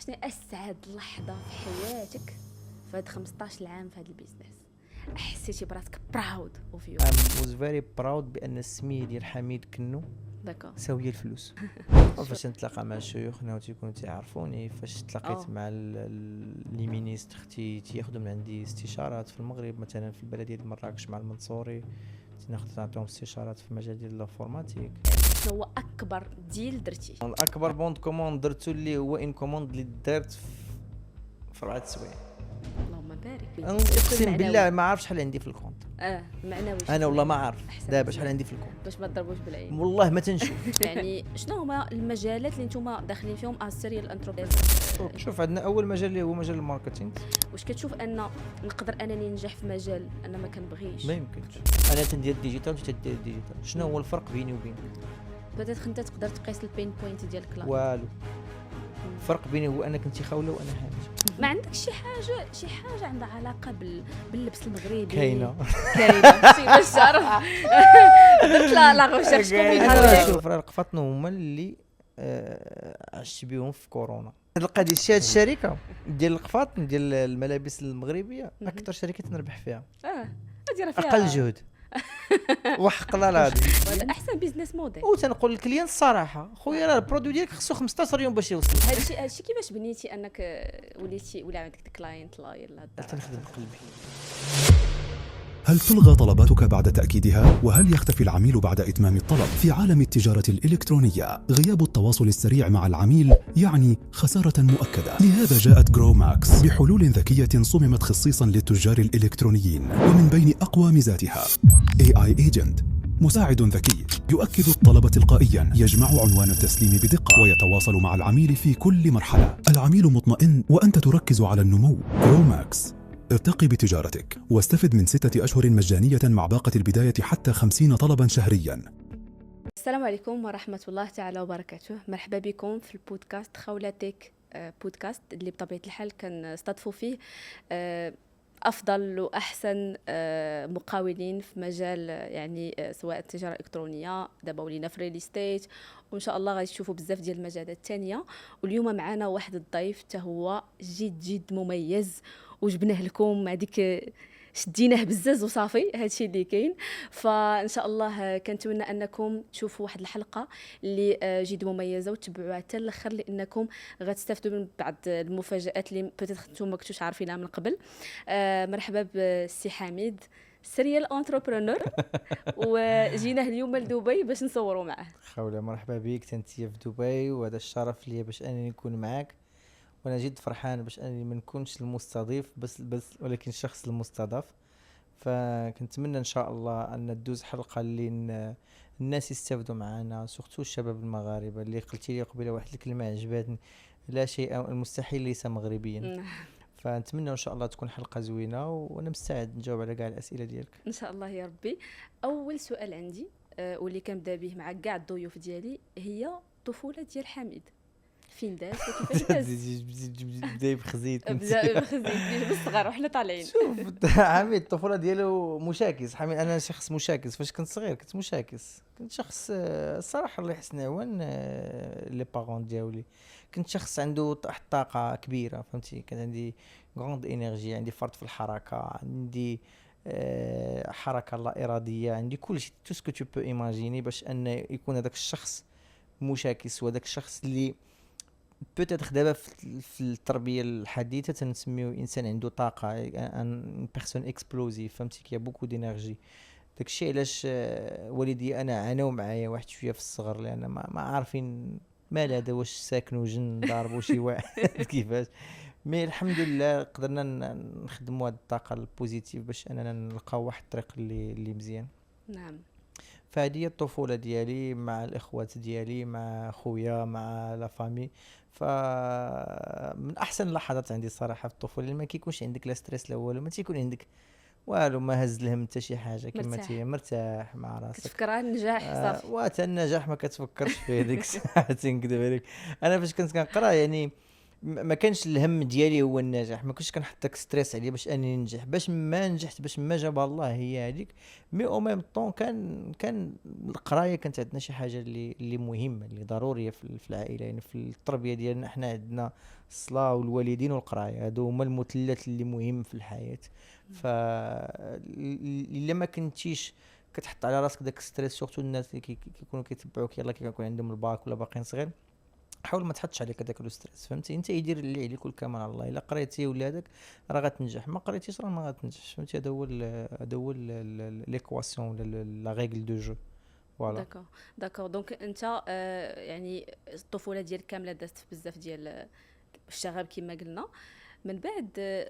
شنو اسعد لحظه في حياتك في هاد 15 عام في هاد البيزنس؟ حسيتي براسك براود اوف يو؟ I was very proud بان السميه ديال حميد كنو داكور. ساويه الفلوس. فاش نتلاقى مع شيوخنا وتيكونوا تيعرفوني، فاش تلاقيت مع لي مينيستر تياخذوا من عندي استشارات في المغرب، مثلا في البلديه ديال مراكش مع المنصوري نعطيهم استشارات في المجال ديال الانفورماتيك. شنو هو اكبر ديل درتي؟ الاكبر بوند كوموند درتو اللي هو ان كوموند اللي دارت في 4 سوايع. اللهم بارك. اقسم بالله ما عارف شحال عندي في الكونت. معنوي. انا والله ما عارف دابا شحال عندي في الكونت، باش ما تضربوش بالعين. والله ما تنشوف. يعني شنو هما المجالات اللي نتوما داخلين فيهم السيريال انتربريز؟ شوف عندنا اول مجال اللي هو مجال الماركتينغ. واش كتشوف ان نقدر انني ننجح في مجال انا ما كنبغيش؟ ما يمكنش. انا تندير الديجيتال وانت تدير الديجيتال، شنو هو الفرق بيني وبينك؟ بدات انت تقدر تقيس البين بوينت ديال الكلاينت. والو. الفرق بيني هو انك انت خاوله وانا حامل. ما عندك شي حاجه عندها علاقه باللبس المغربي؟ كاينه شي باش تعرف. درت لا غوشيرش كومبليكاسيون. شوف راه القفاطن هما اللي عشت بهم في كورونا. هاد القضيه هاد الشركه ديال القفاطن ديال الملابس المغربيه اكثر شركه تنربح فيها. هادي راه فيها اقل جهد وحق الله العظيم. هذا احسن بيزنس موديل. وتنقول للكليان الصراحه خويا راه البرودوي ديالك خصو 15 يوم باش يوصل. هادشي كيفاش بنيتي انك ولا عندك كلاينت لايل لهذا؟ تنخدم بقلبي. هل تلغى طلباتك بعد تأكيدها؟ وهل يختفي العميل بعد إتمام الطلب؟ في عالم التجارة الإلكترونية غياب التواصل السريع مع العميل يعني خسارة مؤكدة. لهذا جاءت جرو ماكس بحلول ذكية صممت خصيصا للتجار الإلكترونيين، ومن بين أقوى ميزاتها AI Agent، مساعد ذكي يؤكد الطلب تلقائيا، يجمع عنوان التسليم بدقة ويتواصل مع العميل في كل مرحلة. العميل مطمئن وأنت تركز على النمو. جرو ماكس، ارتقي بتجارتك واستفد من 6 أشهر مجانية مع باقة البداية حتى 50 طلبا شهريا. السلام عليكم ورحمة الله تعالى وبركاته. مرحبا بكم في البودكاست خولتك، بودكاست اللي بطبيعة الحال كنستضيفوا فيه أفضل وأحسن مقاولين في مجال يعني سواء التجارة الإلكترونية، دابا ولينا في ريل استيت، وإن شاء الله غادي تشوفوا بزاف ديال المجالات الثانية. واليوم معنا واحد الضيف حتى هو جد مميز، وجبناه لكم هذيك شديناه بزاف وصافي هادشي اللي كاين. فان شاء الله كنتمنى انكم تشوفوا واحد الحلقه اللي جد مميزه وتتبعوها حتى الاخر، لانكم غتستافدوا من بعض المفاجات اللي بوتيتر نتوما ما كنتوش عارفينها من قبل. مرحبا بالسي حميد، سيريال انتربرونور، وجينا اليوم لدبي باش نصوروا معاه. خوله مرحبا بك تنتي في دبي، وهذا الشرف ليا باش انني نكون معك، وانا جد فرحان باش انني ما نكونش المستضيف بس ولكن الشخص المستضاف. فكنتمنى ان شاء الله ان ندوز حلقه اللي الناس يستافدوا معنا، سورتو الشباب المغاربه. اللي قلتي لي قبيله واحد الكلمه عجبتني، لا شيء المستحيل ليس مغربيا. فنتمنى ان شاء الله تكون حلقه زوينه، وانا مستعد نجاوب على كاع الاسئله ديالك ان شاء الله يا ربي. اول سؤال عندي واللي كنبدا به مع كاع الضيوف ديالي هي الطفوله ديال حميد. فين داز وكيفاش داز؟ بداي بخزيت بالصغر وحنا طالعين. شوف حميد الطفوله ديالو مشاكس. حميد انا شخص مشاكس. فاش كنت صغير كنت مشاكس، كنت شخص الصراحه الله يحسن عوان لي بارون ديالي. كنت شخص عنده واحد الطاقه كبيره، فهمتي؟ كان عندي غروند انرجي، عندي فرط في الحركه، عندي حركه لا اراديه، عندي كل شيء تو سكو تو بو ايماجيني باش ان يكون هذاك الشخص مشاكس. وهذاك الشخص اللي بوتيتر دابا في التربيه الحديثه تنسميو انسان عنده طاقه، ان بيرسون اكسبلوزيف، فهمتي؟ كي بوكو دينيرجي. داكشي علاش والدي انا عانوا معايا واحد شويه في الصغر، لان ما عارفين مال هذا، واش ساكنوا جن ضاربوا شي واحد كيفاش. مي الحمد لله قدرنا نخدموا هذه الطاقه البوزيتيف باش اننا نلقاو واحد الطريق اللي مزيان. نعم. فهذه الطفوله ديالي مع الاخوات ديالي، مع خويا، مع لا فامي. فمن احسن اللحظات عندي صراحه في الطفوله، ما كيكونش عندك لا ستريس لا والو، ما تيكون عندك والو، ما هز الهم حتى شي حاجه، كما تي مرتاح مع راسك. كتفكرها النجاح صافي. وات النجاح ما كتفكرش فيه ديك الساعه. تنكذب عليك، انا فاش كنت كنقرا يعني ما كانش الهم ديالي هو النجاح، ما كنتش كنحط داك ستريس عليا باش اني ننجح، باش ما نجحت باش ما جاب الله هي هذيك. مي او ميم طون كان القرايه كانت عندنا شي حاجه اللي مهمه، اللي ضروريه في العائله. يعني في التربيه ديالنا احنا عندنا الصلاه والوالدين والقرايه، هادو هما المثلث اللي مهم في الحياه. ف الا ما كنتيش كتحط على راسك داك ستريس، سورتو الناس اللي كيكونوا كيتبعوك يلاه كيكون عندهم الباك ولا باقيين صغير، حاول ما تحطش عليك هذاك لو ستريس، فهمتي؟ انت يدير اللي عليك والكمال على الله. الا قريتي ولا هذاك راه غتنجح، ما قريتيش راه ما غتنجحش، فهمتي؟ هذا هو ليكواسيون ولا لا ريغل دو جو. فوالا. داكور دونك انت يعني الطفوله ديالك كامله دازت في بزاف ديال الشغب كما قلنا. من بعد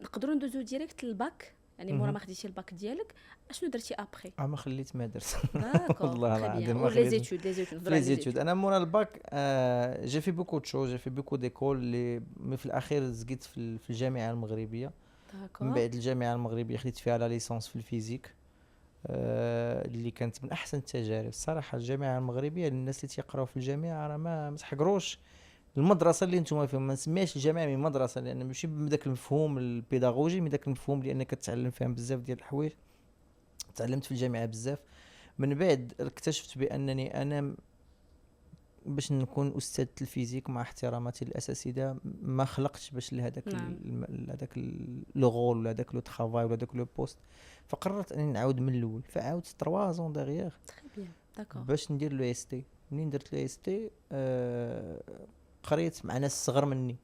نقدروا ندوزو ديريكت للباك، يعني مورا ما خديتي الباك ديالك اشنو درتي ابخي؟ ما خليت ما درت. داكور والله تري العظيم بيان. ما و لي خليت. زيتود في لي زيتود انا مورا الباك جي في بوكو دو شو، جي في بوكو ديكول اللي في الاخير زقيت في الجامعه المغربيه. من داكور بعد الجامعه المغربيه خديت فيها لا ليسونس في الفيزيك، اللي كانت من احسن التجارب الصراحه. الجامعه المغربيه للناس اللي تيقراو في الجامعه راه ما تحقروش المدرسه اللي نتوما فيهم. ما نسميهاش الجامعه من مدرسه، لان ماشي بداك المفهوم البيداغوجي، من داك المفهوم لانك كتعلم فيهم بزاف ديال الحوايج. تعلمت في الجامعه بزاف. من بعد اكتشفت بانني انا باش نكون استاذ الفيزيك مع احتراماتي للاساتذه ما خلقتش باش لهذاك نعم. هذاك لو غول ولا هذاك لو ترافاي ولا هذاك لو بوست. فقررت انني نعاود من الاول، فعاودت 3 زون دغيغ تري بيان. داكور باش ندير لو اس تي. منين درت لو اس تي قريت مع ناس صغر مني،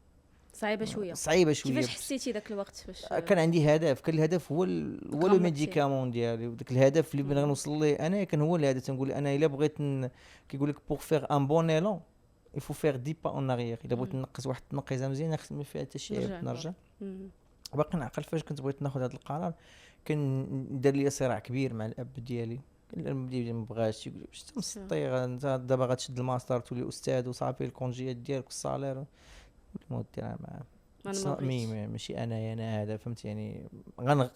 صعيبه شويه. صعيبه شويه. كيفاش حسيتي داك الوقت فاش كان عندي هدف، كان الهدف هو هو لو غمضتي؟ ميديكامون ديالي، وداك الهدف اللي بغيت نوصل ليه انا كان هو الهدف. تنقول انا الا بغيت كيقول لك بوغ فيغ ان بون ايلون il faut faire 10 pas en arrière. الا بغيت نقص واحد التنقيزه مزيانه خصني فيها حتى شي عيب نرجع. باقي نعقل فاش كنت بغيت ناخذ هذا القرار كان دار لي صراع كبير مع الاب ديالي. الاب ديالي ما بغاش، يقول لي واش انت مسطي انت دابا غتشد الماستر تولي استاذ وصافي الكونجيات ديالك والصالير. المهم انا ماشي انا هذا، فهمت يعني؟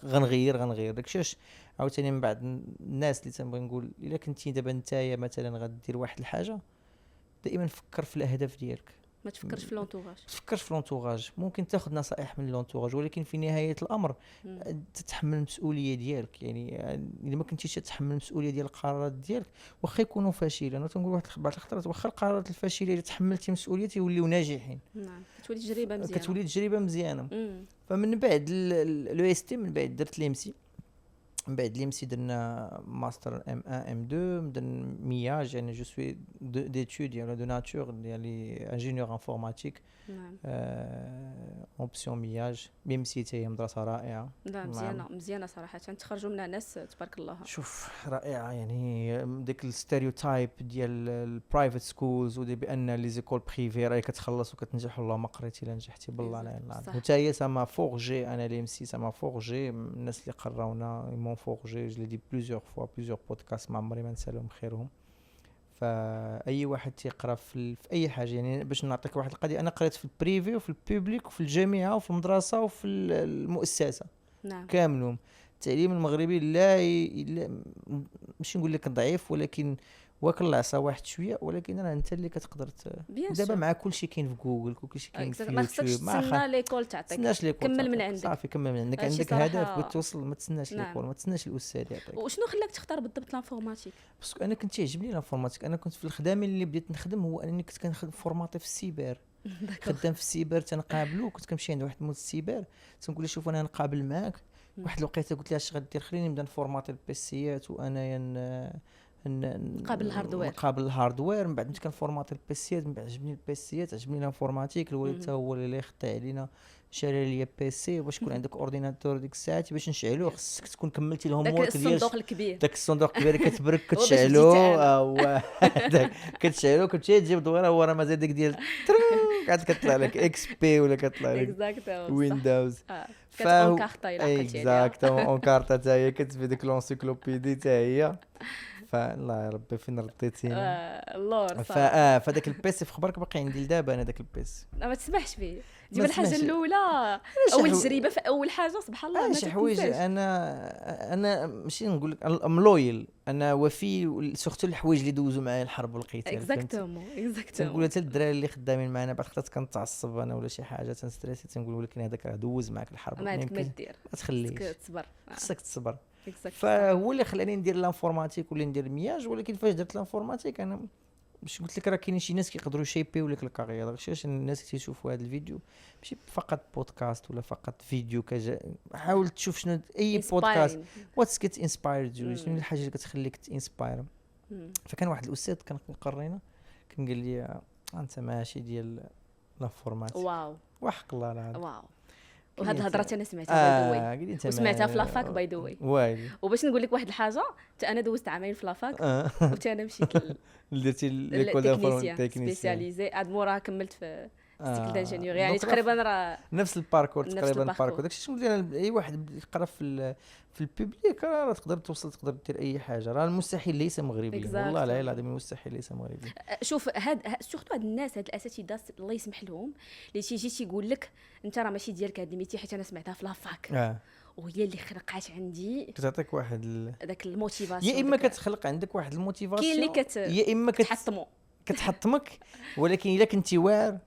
غنغير داكشي. عاوتاني من بعد الناس اللي تنبغي نقول الا كنتي دابا نتايا مثلا غدير واحد الحاجه، دائما فكر في الاهداف ديالك، ما تفكرش في لونطوراج. تفكرش في لونتوراج. ممكن تاخذ نصائح من لونتوراج، ولكن في نهايه الامر تتحمل المسؤوليه ديالك. يعني اذا ما كنتيش تتحمل المسؤوليه ديال القرارات ديالك واخا يكونوا فاشلين، انا تنقول واحد بعض الخطرات واخا القرارات الفاشله اللي تحملتي مسؤوليتها يوليو ناجحين. نعم كتولي تجربه مزيانه. كتولي تجربه مزيانه. فمن بعد لو اس تي، من بعد درت ليمسي. من بعد ليمسي درنا ماستر ام 1 ام 2، درنا مياج. يعني جو سوي ديتود يعني دو ناتور ديالي انجينيور انفورماتيك. نعم اوبسيون مياج. ليمسي حتى هي مدرسه رائعه. لا مزيانه صراحه، تخرجوا منها ناس تبارك الله. شوف رائعه، يعني ديك الستيريوتايب ديال البرايفت سكولز ودي بان لي زيكول بريفي راهي كتخلص وكتنجح، والله ما قريتي لا نجحتي بالله لا اله الا. وتا هي سما فورجي انا ليمسي سما فورجي الناس اللي قراونا مون فورجي. جو لي دي بليزيور فوا بليزيور بودكاست ما عمري ما نسى لهم خيرهم. فاي واحد تيقرا في اي حاجه، يعني باش نعطيك واحد القضيه، انا قريت في البريفي وفي البوبليك وفي الجامعه وفي المدرسه وفي المؤسسه. نعم كاملهم. التعليم المغربي لا ماشي نقول لك ضعيف، ولكن واكل العصا واحد شويه. ولكن راه انت اللي كتقدر دابا مع كل شيء كاين في جوجل، كل شيء كاين في ما خصكش يوتيوب. تستنى ليكول تعطيك، كمل من عندك. صافي كمل من عندك. عندك هدف بغيت توصل، ما تسناش ليكول، ما تسناش الاستاذ يعطيك. وشنو خلاك تختار بالضبط الانفورماتيك؟ باسكو انا كنت يعجبني الانفورماتيك. انا كنت في الخدامه اللي بديت نخدم هو انني كنت كنخدم فورماتي في السيبر. خدام في السيبر تنقابلو، كنت كنمشي عند واحد مول السيبر تنقول له شوف انا نقابل معاك. واحد الوقيته قلت لها اش غدير؟ خليني نبدا نفورماتي البيسيات وانايا نقابل الهاردوير. من بعد ملي كنفورماتي البيسيات، من بعد عجبني البيسيات، عجبني الانفورماتيك. الوالد حتى هو اللي اختار علينا، شاري لي بيسي. باش يكون عندك اورديناتور ديك الساعات باش نشعلوه خصك تكون كملتي الهوم ورك ديالك. الصندوق الكبير، داك الصندوق الكبير كتبرك كتشعلو. داك كتشعلو كتمشي تجيب دويره هو راه مازال ديك ديال قاعد كطلع لك اكس بي ولا كطلع لك ويندوز. كتكون كارطه الى اكزاكتومون اون كارطه حتى هي كتبي ديك لونسيكلوبيدي حتى هي. فالله يا ربي فين رديتيني. اللور فداك البيسي في خبرك باقي عندي لدابا. انا داك البيسي ما تسمحش فيه. ديما الحاجه الاولى اول تجربه في اول حاجه سبحان الله. شي حوايج انا ماشي نقول لك املويل، انا وفي سورتو الحوايج اللي دوزوا معايا الحرب والقتال. اكزاكتومون تنقول حتى الدراري اللي خدامين معنا بعد خطات كنتعصب انا ولا شي حاجه تنستريسي، تنقول ولكن هذاك راه دوز معاك الحرب. ما عندك ما دير، ما تخليش تصبر، خصك تصبر. فهو اللي خلاني ندير لانفورماتيك ولا ندير مياج. ولكن فاش درت لانفورماتيك انا باش قلت لك راه كاينين شي ناس كيقدروا يشيبيو لك الكارير، داكشي علاش الناس تيشوفوا هذا الفيديو ماشي فقط بودكاست ولا فقط فيديو حاول تشوف شنو اي بودكاست واتس كيت انسبايرد يو، شنو الحاجه اللي كتخليك تانسباير. فكان واحد الاستاذ كان قرينا كان قال لي انت ماشي ديال لا فورمات. واو وحق الله العظيم. واو. وهاد الهضره انا سمعتها باي ذا قال لي انت وسمعتها في لافاك باي ذا واي. وباش نقول لك واحد الحاجه، حتى انا دوزت عامين في لافاك وحتى انا مشيت درتي ليكول دو سبيسياليزي عاد موراها كملت في ستيكل دانجينيور، يعني تقريبا راه نفس الباركور تقريبا. الباركور داكشي شنو ديال اي واحد يقرا في البوبليك راه تقدر توصل، تقدر دير اي حاجه، راه المستحيل ليس مغربيا والله العلي العظيم المستحيل ليس مغربيا. شوف سورتو هاد الناس هاد الاساتذه الله يسمح لهم اللي تيجي تيقول لك انت راه ماشي ديالك هاد الميتي، حيت انا سمعتها في لافاك وهي اللي خلقات عندي كتعطيك واحد داك الموتيفاسيون. يا اما كتخلق عندك واحد الموتيفاسيون كاين اللي يا اما كتحطمك ولكن الا كنتي واعر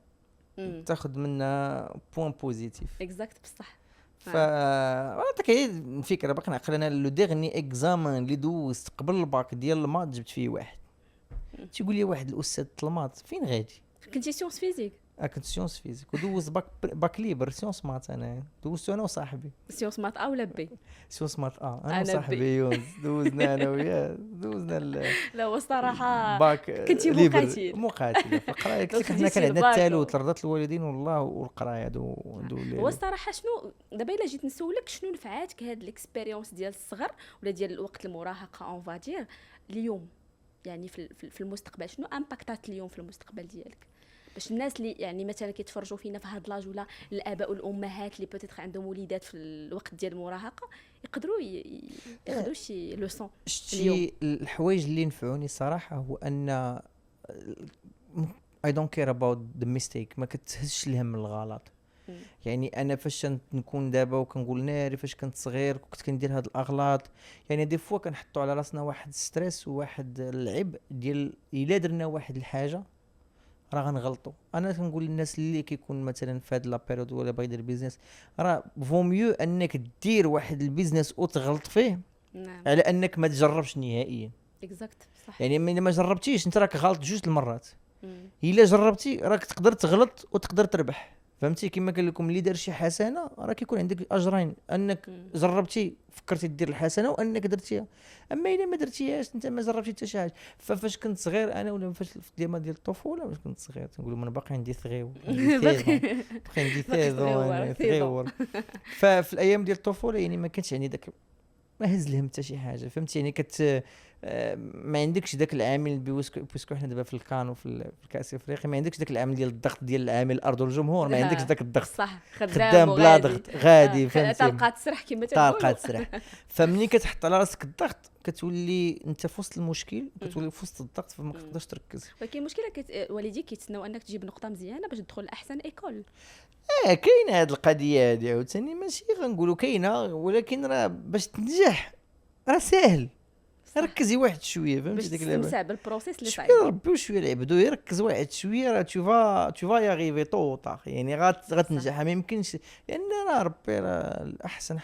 تاخذ منها بوين بوزيتيف. اكزاكت بصح. عطاك هي الفكره. باقي نعقل انا لو ديرني اكزامان اللي دوزت قبل الباك ديال المات جبت فيه واحد تيقول لي واحد الاستاذ المات فين غادي كنتي سيونس فيزيك؟ كنت سيونس فيزيك ودوز باك ليبر سيونس مات. انا دوزت انا وصاحبي سيونس مات او لا بي سيونس مات انا وصاحبي يونس دوزنا انا وياه دوزنا لا هو الصراحه باك كنتي مقاتل في القرايه. قلت حنا كان عندنا التالوت رضات الوالدين والله والقرايه هو الصراحه شنو دابا الا جيت نسولك شنو نفعاتك هاد الاكسبيريونس ديال الصغر ولا ديال الوقت المراهقه اون فادير اليوم، يعني في المستقبل شنو امباكتات اليوم في المستقبل ديالك، باش الناس اللي يعني مثلا كيتفرجوا فينا في هذا لاج ولا الاباء والامهات اللي بوتيتر عندهم وليدات في الوقت ديال المراهقه يقدروا ياخذوا شي لوسون. شي الحوايج اللي نفعوني صراحه هو ان I don't care about the mistake، ما كتهزش الهم الغلط. يعني انا فاش نكون دابا وكنقول ناري فاش كنت صغير كنت كندير هاد الاغلاط، يعني دي فوا كنحطوا على راسنا واحد ستريس وواحد العبء ديال الا درنا واحد الحاجه راه غنغلطوا. انا كنقول للناس اللي كيكون مثلا في هاد لا بيريود ولا باغي يدير بيزنس راه فو ميو انك دير واحد البيزنس وتغلط فيه على انك ما تجربش نهائيا. اكزاكت صح. يعني ملي ما جربتيش انت راك غلط جوج المرات، الا جربتي راك تقدر تغلط وتقدر تربح. فهمتي كما قال لكم اللي دار شي حسنه راه كيكون عندك اجرين، انك جربتي فكرتي دير الحسنه وانك درتيها. اما الا ما درتيهاش انت ما جربتي حتى شي حاجه. فاش كنت صغير انا ولا فاش ديال الطفوله فاش كنت صغير تنقولوا من باقي عندي ثغيو باقي عندي ثغيور. ففي الايام ديال الطفوله يعني ما كانش يعني داك ما هز الهم حتى شي حاجه. فهمتي يعني ما عندكش داك العامل بيسكو حنا دابا في الكان وفي الكاس الافريقي ما عندكش داك العامل ديال الضغط ديال العامل الارض والجمهور، ما عندكش داك الضغط صح. خدام بلا ضغط غادي فهمتي طلقات تسرح كما تقول طلقات تسرح. فمني كتحط على راسك الضغط كتولي انت في وسط المشكل كتولي في وسط الضغط فما كتقدرش تركز. ولكن المشكله والديك كيتسناو انك تجيب نقطه مزيانه باش تدخل احسن ايكول. كاينه هاد القضيه هادي عاوتاني ماشي غنقولوا كاينه، ولكن راه باش تنجح راه ساهل. ركزي واحد شويه فهمتي ديك اللعبه تستمتع بالبروسيس اللي صعيب. ربي وشويه العبدو يركز واحد شويه راه تشوفا يغيفي طوطا يعني غتنجح. ما يمكنش لان راه ربي راه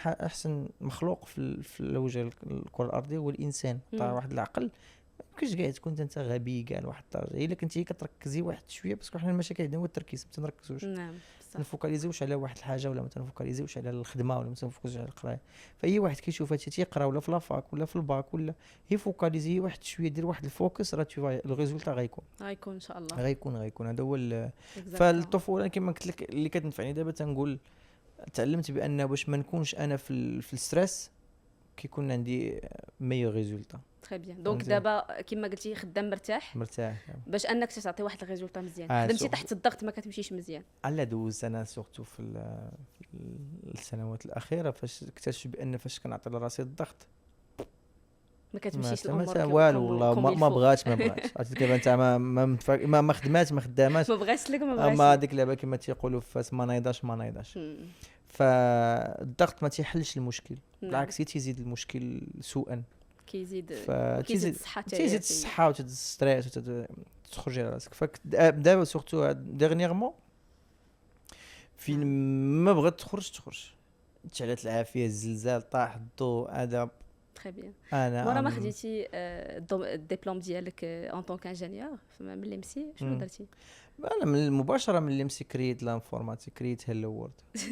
احسن مخلوق في الوجه الكره الارضيه هو الانسان. طلع واحد العقل كيفاش كاع تكون انت غبي كاع لواحد الدرجه الا كنتي كتركزي واحد شويه باسكو حنا المشاكل عندنا هو التركيز ما تنركزوش. نعم بصح نفوكاليزيوش على واحد الحاجه ولا مثلا نفوكاليزيوش على الخدمه ولا مثلا نفوكاليزيوش على القرايه. فاي واحد كيشوف هادشي تيقرا ولا في لافاك ولا في الباك ولا يفوكاليزي واحد شويه دير واحد الفوكس راه تشوف لو ريزولتا غيكون ان شاء الله غيكون هذا هو. فالطفوله كما قلت لك اللي كتنفعني دابا تنقول تعلمت بان باش ما نكونش انا في الستريس كيكون عندي ميو ريزولتا. تري بيان. دونك دابا كما قلتي خدام مرتاح باش انك تعطي واحد الريزولتا مزيان. خدمتي تحت الضغط ما كتمشيش مزيان. على دوز انا سورتو في السنوات الاخيره فاش اكتشف بان فاش كنعطي لراسي الضغط ما كتمشيش الامور والو والله ما بغاتش عرفتي كيف انت ما خدمات ما خداماش ما بغاتش لك ما بغاتش ما ديك اللعبه كما تيقولوا فاس ما نايضاش. فالضغط ما تيحلش المشكل بالعكس تيزيد المشكل سوءا. كيزيد الصحه تيزيد الصحه وتزيد الستريس وتخرجي على راسك. فدابا سورتو ديرنييرمون فين ما بغات تخرج تشعلت العافيه الزلزال طاح الضوء هذا تري بيان. انا مورا ما خديتي الدبلوم ديالك ان طونك انجينيور من اللي مسي شنو درتي؟ انا من المباشره من اللي مسي كريت لانفورماتيك كريت هيلو وورد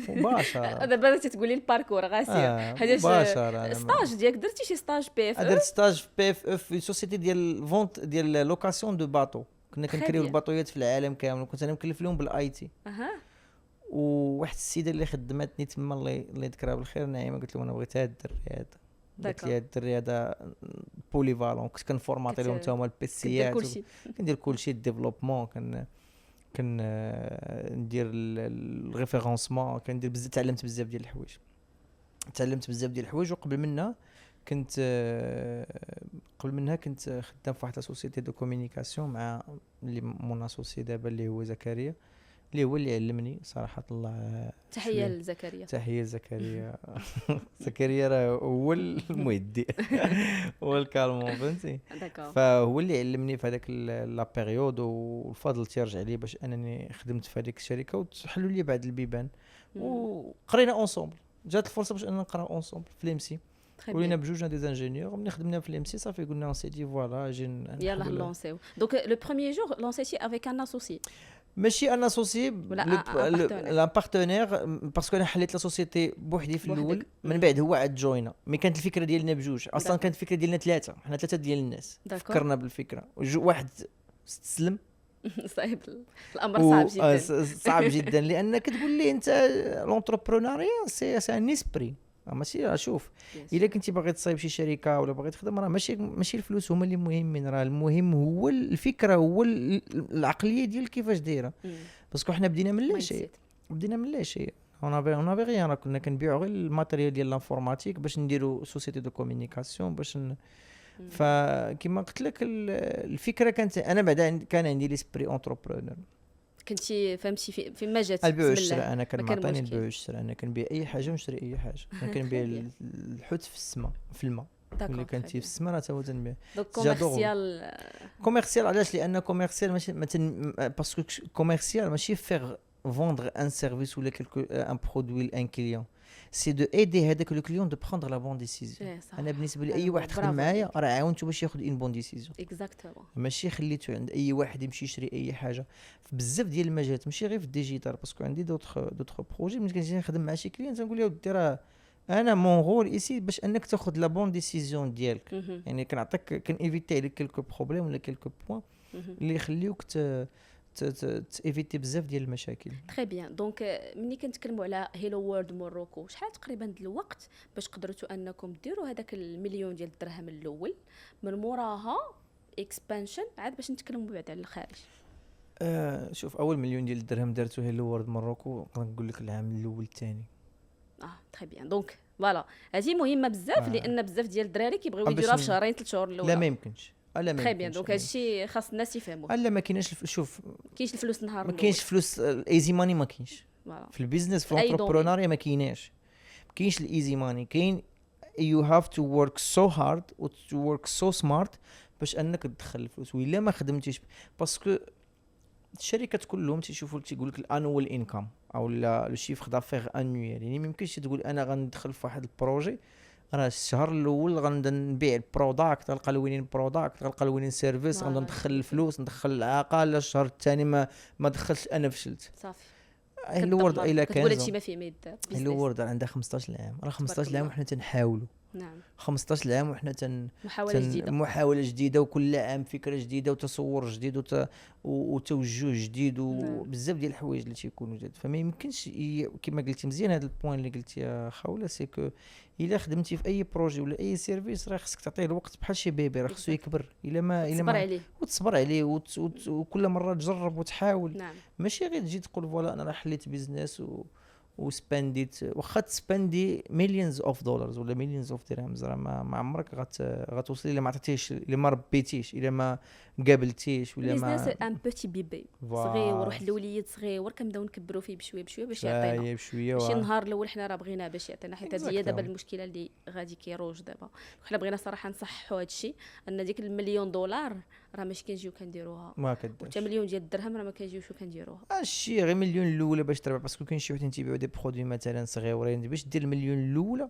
مباشره. دابا بديتي تقولي الباركور غاسير حيتاش مباشره ستاج ديالك درتي شي ستاج بي اف درت ستاج في بي اف في سوسيتي ديال فونت ديال لوكاسيون دو باطو. كنا كنكريو bien. الباطويات في العالم كامل وكنت انا مكلف لهم بالاي تي. اها وواحد السيده اللي خدمتني تما الله يذكرها بالخير نعيمه قلت لهم انا بغيت هاد الدري هذا. قالت لي هاد الدري هذا بولي فالون كنت كنفورماتي لهم حتى هما البيسيات كندير كلشي الديفلوبمون ندير الريفيرونسمون كندير بزاف تعلمت بزاف ديال الحوايج وقبل منها كنت خدام في واحد لاسوسيتي دو كومونيكاسيون مع اللي مون اسوسي دابا اللي هو زكريا اللي هو اللي علمني صراحه الله. تحيه لزكريا. تحيه لزكريا. زكريا راه هو المهدي هو الكالمون فهمتي. فهو اللي علمني في هذاك لا بيريود والفضل تيرجع لي باش انني خدمت في هذيك الشركه وتحلوا لي بعض البيبان وقرينا اونصومبل. جات الفرصه باش اننا نقراو اونصومبل في الامسي ولينا بجوجنا دي انجينيور وملي خدمنا في الامسي صافي قلنا اون سي دي فوالا جي يلاه لونسيو. دونك لو بروميير جور لونسيتي افيك ان اسوسي ماشي ان اسوسي لا بارتنير باسكو انا حليت لا سوسيتي بوحدي في الاول من بعد هو عاد جوينا مي كانت الفكره ديالنا بجوج اصلا كانت الفكره ديالنا ثلاثه حنا ثلاثه ديال الناس فكرنا بالفكره واحد استسلم صعيب الامر صعب جدا صعب جدا لان كتقول لي انت لونتربرونيا سي ان اسبري ماشي. شوف الا كنتي باغي تصايب شي شركه ولا باغي تخدم راه ماشي الفلوس هما اللي مهمين راه المهم هو الفكره هو العقليه ديال كيفاش دايره باسكو حنا بدينا من لا شيء اون افي غيان راه كنا كنبيعوا غير الماتيريال ديال لانفورماتيك باش نديروا سوسيتي دو كومونيكاسيون باش فكما قلت لك الفكره كانت انا بعدا كان عندي ليسبري اونتربرونور. كنتي فهمتي في ما جات البيع والشراء. انا كان معطيني البيع والشراء. انا كنبيع اي حاجه ونشري اي حاجه. انا كنبيع الحوت في السماء في الماء اللي كانتي في السماء راه تا هو تنبيع. دونك كوميرسيال علاش لان كوميرسيال ماشي باسكو كوميرسيال ماشي فيغ فوندر ان سيرفيس ولا كلكو ان برودوي لان كليون سي دو ايدي هذاك لو كليون دو بروندر لا بون ديسيزيون. انا بالنسبه لي اي واحد خدم معايا راه عاونته باش ياخذ اون بون ديسيزيون اكزاكتومون ماشي خليته عند اي واحد يمشي يشري اي حاجه في بزاف ديال المجالات ماشي غير في الديجيتال باسكو عندي دوطخ بروجي ملي كنجي نخدم مع شي كليون تنقول له ودي راه انا مون رول ايسي باش انك تاخذ لا بون ديسيزيون ديالك يعني كنعطيك كنيفيتي عليك كلكو بروبليم ولا كلكو بوين اللي يخليوك تيفيتي بزاف ديال المشاكل. تري بيان. دونك ملي كنتكلموا على هيلو وورد موروكو شحال تقريبا د الوقت باش قدرتوا انكم ديروا هذاك المليون ديال الدرهم الاول من موراها اكسبانشن عاد باش نتكلموا بعد على الخارج؟ شوف اول مليون ديال الدرهم درتو هيلو وورد موروكو نقول لك العام الاول الثاني. تري بيان. دونك فوالا هذه مهمه بزاف لان بزاف ديال الدراري كيبغيو يديروها في شهرين 3 شهور الاولى. لا ما يمكنش. تري بيان. دونك هادشي خاص الناس يفهموه. لا ما كاينش. شوف كاينش الفلوس نهار ما كاينش فلوس الايزي ماني ما كاينش في البيزنس في الانتربرونيا ما كايناش الايزي ماني. كاين you have to work so hard و to work so smart باش انك تدخل الفلوس وإلا ما خدمتيش باسكو الشركات كلهم تيشوفوا تيقول لك الانوال انكم او لو شيفر دافير انويل يعني ما يمكنش تقول انا غندخل في واحد البروجي راه الشهر الاول غنبدا نبيع البروداكت غنلقى لوين البروداكت غنلقى لوين سيرفيس غنبدا ندخل الفلوس ندخل العاقه الشهر الثاني ما دخلش انا فشلت صافي. الورد الا كان كتقول هادشي ما فيه ما يدار. الورد عندها 15 عام راه 15 عام وحنا تنحاولوا. نعم 15 عام وحنا محاولة جديدة وكل عام فكرة جديدة وتصور جديد وتوجه جديد وبزاف ديال الحوايج اللي تيكونوا جداد. فما يمكنش كما قلتي مزيان هذا البوين اللي قلتي يا خوله سي كو الا خدمتي في اي بروجي ولا اي سيرفيس راه خصك تعطيه الوقت بحال شي بيبي راه خصو يكبر الا ما وتصبر عليه وكل مره تجرب وتحاول. نعم. ماشي غير تجي تقول فوالا انا راه حليت بيزنس وسبنديت واخا تسبندي مليونز اوف دولارز ولا مليونز اوف درهمز راه ما عمرك غتوصلي الا ما عطيتيش الا ما ربيتيش الا ما قابلتيش ولا ما بيزنس ان بوتي بيبي صغير وروح الوليد صغير كنبداو نكبروا فيه بشويه باش يعطينا ماشي النهار الاول حنا راه بغينا باش يعطينا حيت هذه هي دابا المشكله اللي غادي كيروج دابا. حنا بغينا صراحه نصححوا هذا الشيء ان ديك المليون دولار راه ماشي كنجيو كنديروها ما كداش حتى مليون ديال الدرهم راه ما كنجيوش كنديروها هادشي غير مليون الاولى باش تربح باسكو كاين شي وحدين تيبيعوا دي برودوي مثلا صغيورين باش دير المليون الاولى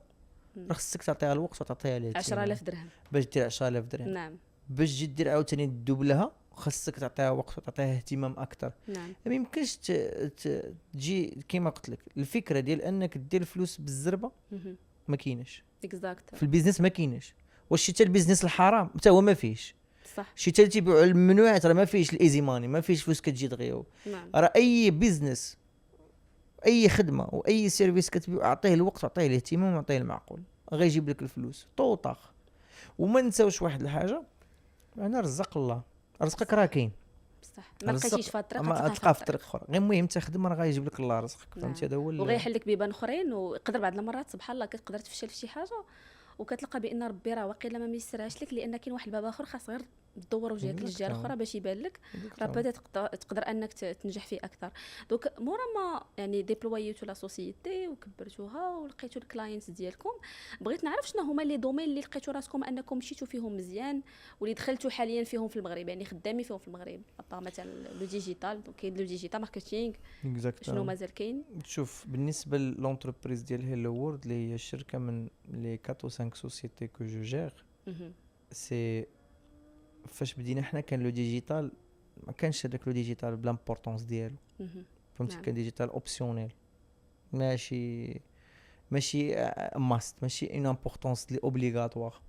راه خصك تعطيها الوقت وتعطيها الاهتمام. 10000 درهم. باش دير 10000 درهم نعم باش تجي دير عاوتاني دوبلها خصك تعطيها وقت وتعطيها اهتمام اكثر. نعم ما يمكنش تجي كيما قلت لك الفكره ديال انك دير فلوس بالزربه ما كايناش اكزاكت في البيزنس، ما كاينش. واش شي حتى البيزنس الحرام حتى هو ما فيهش، صح. شي حتى تيبيعوا الممنوعات راه ما فيهش الايزي ماني، ما فيهش فلوس كتجي دغيا. نعم راه اي بيزنس اي خدمه واي سيرفيس كتبيع اعطيه الوقت واعطيه الاهتمام واعطيه المعقول غيجيب لك الفلوس طوطاخ. وما نساوش واحد الحاجه، انا رزق الله، رزقك راه كاين، صح. ما لقيتيش في الطريق ما تلقى في طريق اخرى، غير المهم تخدم راه غيجيب لك الله رزقك. فهمتي هذا هو وغيحل لك بيبان اخرين. ويقدر بعض المرات سبحان الله كتقدر تفشل في شي حاجه وكتلقى بان ربي راه واقيلا ما ميسرهاش لك، لان كاين واحد الباب اخر خاص غير تدور وجهك للجهه الاخرى باش يبان لك راه بدا تقدر انك تنجح فيه اكثر. دوك مورا ما يعني ديبلويتو لا سوسيتي وكبرتوها ولقيتو الكلاينتس ديالكم، بغيت نعرف شنو هما لي دومين اللي لقيتو راسكم انكم مشيتو فيهم مزيان واللي دخلتو حاليا فيهم في المغرب، يعني خدامين فيهم في المغرب. مثلا لو ديجيتال، كاين لو ديجيتال ماركتينغ، شنو مازال كاين؟ شوف بالنسبه للونتربريز ديال هيلو وورد اللي هي الشركه من لي 4 و 5 سوسيتي كو جو جير، سي فاش بدينا حنا كان لو ديجيتال ما كانش هذاك لو ديجيتال بلامبورطونس ديالو. فهمتي؟ كان ديجيتال اوبسيونيل، ماشي ماست، ماشي ان امبورطونس لي اوبليغاتوار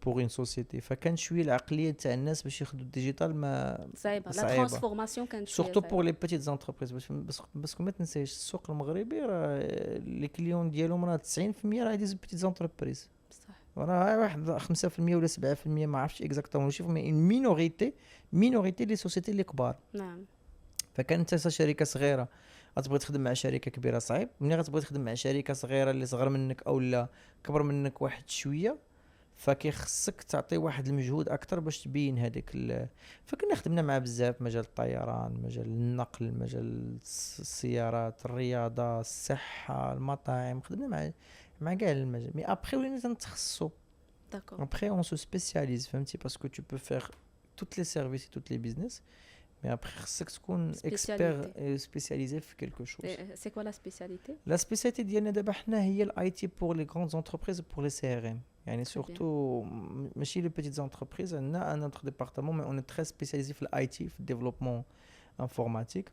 بور اون سوسيتي. فكان شويه العقليه تاع الناس باش ياخذوا الديجيتال ما صعيبه. لا ترانسفورماسيون كانت سورتو بور لي بيتيت زونتربريز. باسكو ما تنسايش السوق المغربي راه لي كليون ديالهم راه 90% راه دي بيتيت زونتربريز. راه واحد 5% ولا 7% ما عرفتش اكزاكتومون نشوف، مي مينوريتي لي سوسيتي لي كبار. نعم. فكانت انت شركه صغيره غتبغي تخدم مع شركه كبيره صعيب، ملي غتبغي تخدم مع شركه صغيره اللي صغر منك او لا كبر منك واحد شويه فكيخصك تعطي واحد المجهود اكثر باش تبين هذيك فكنا خدمنا مع بزاف، مجال الطيران، مجال النقل، مجال السيارات، الرياضه، الصحه، المطاعم، خدمنا مع كاع المجال. مي ابخي ولينا تنتخصصوا. داكور. ابخي اون سو سبيسياليز، فهمتي؟ باسكو تو بو فير توت لي سيرفيس توت لي بيزنس، مي ابخي خصك تكون اكسبير سبيسياليزي في كلكو شوز. سي كوا لا سبيسياليتي؟ لا سبيسياليتي ديالنا دابا حنا هي الاي تي بور لي غروند زونتربريز بور لي سي ار ام، يعني سورتو ماشي لي بيتيت زونتربريز. عندنا ان اوتر ديبارتمون مي اون تري سبيسياليزي في الاي تي، في الديفلوبمون انفورماتيك.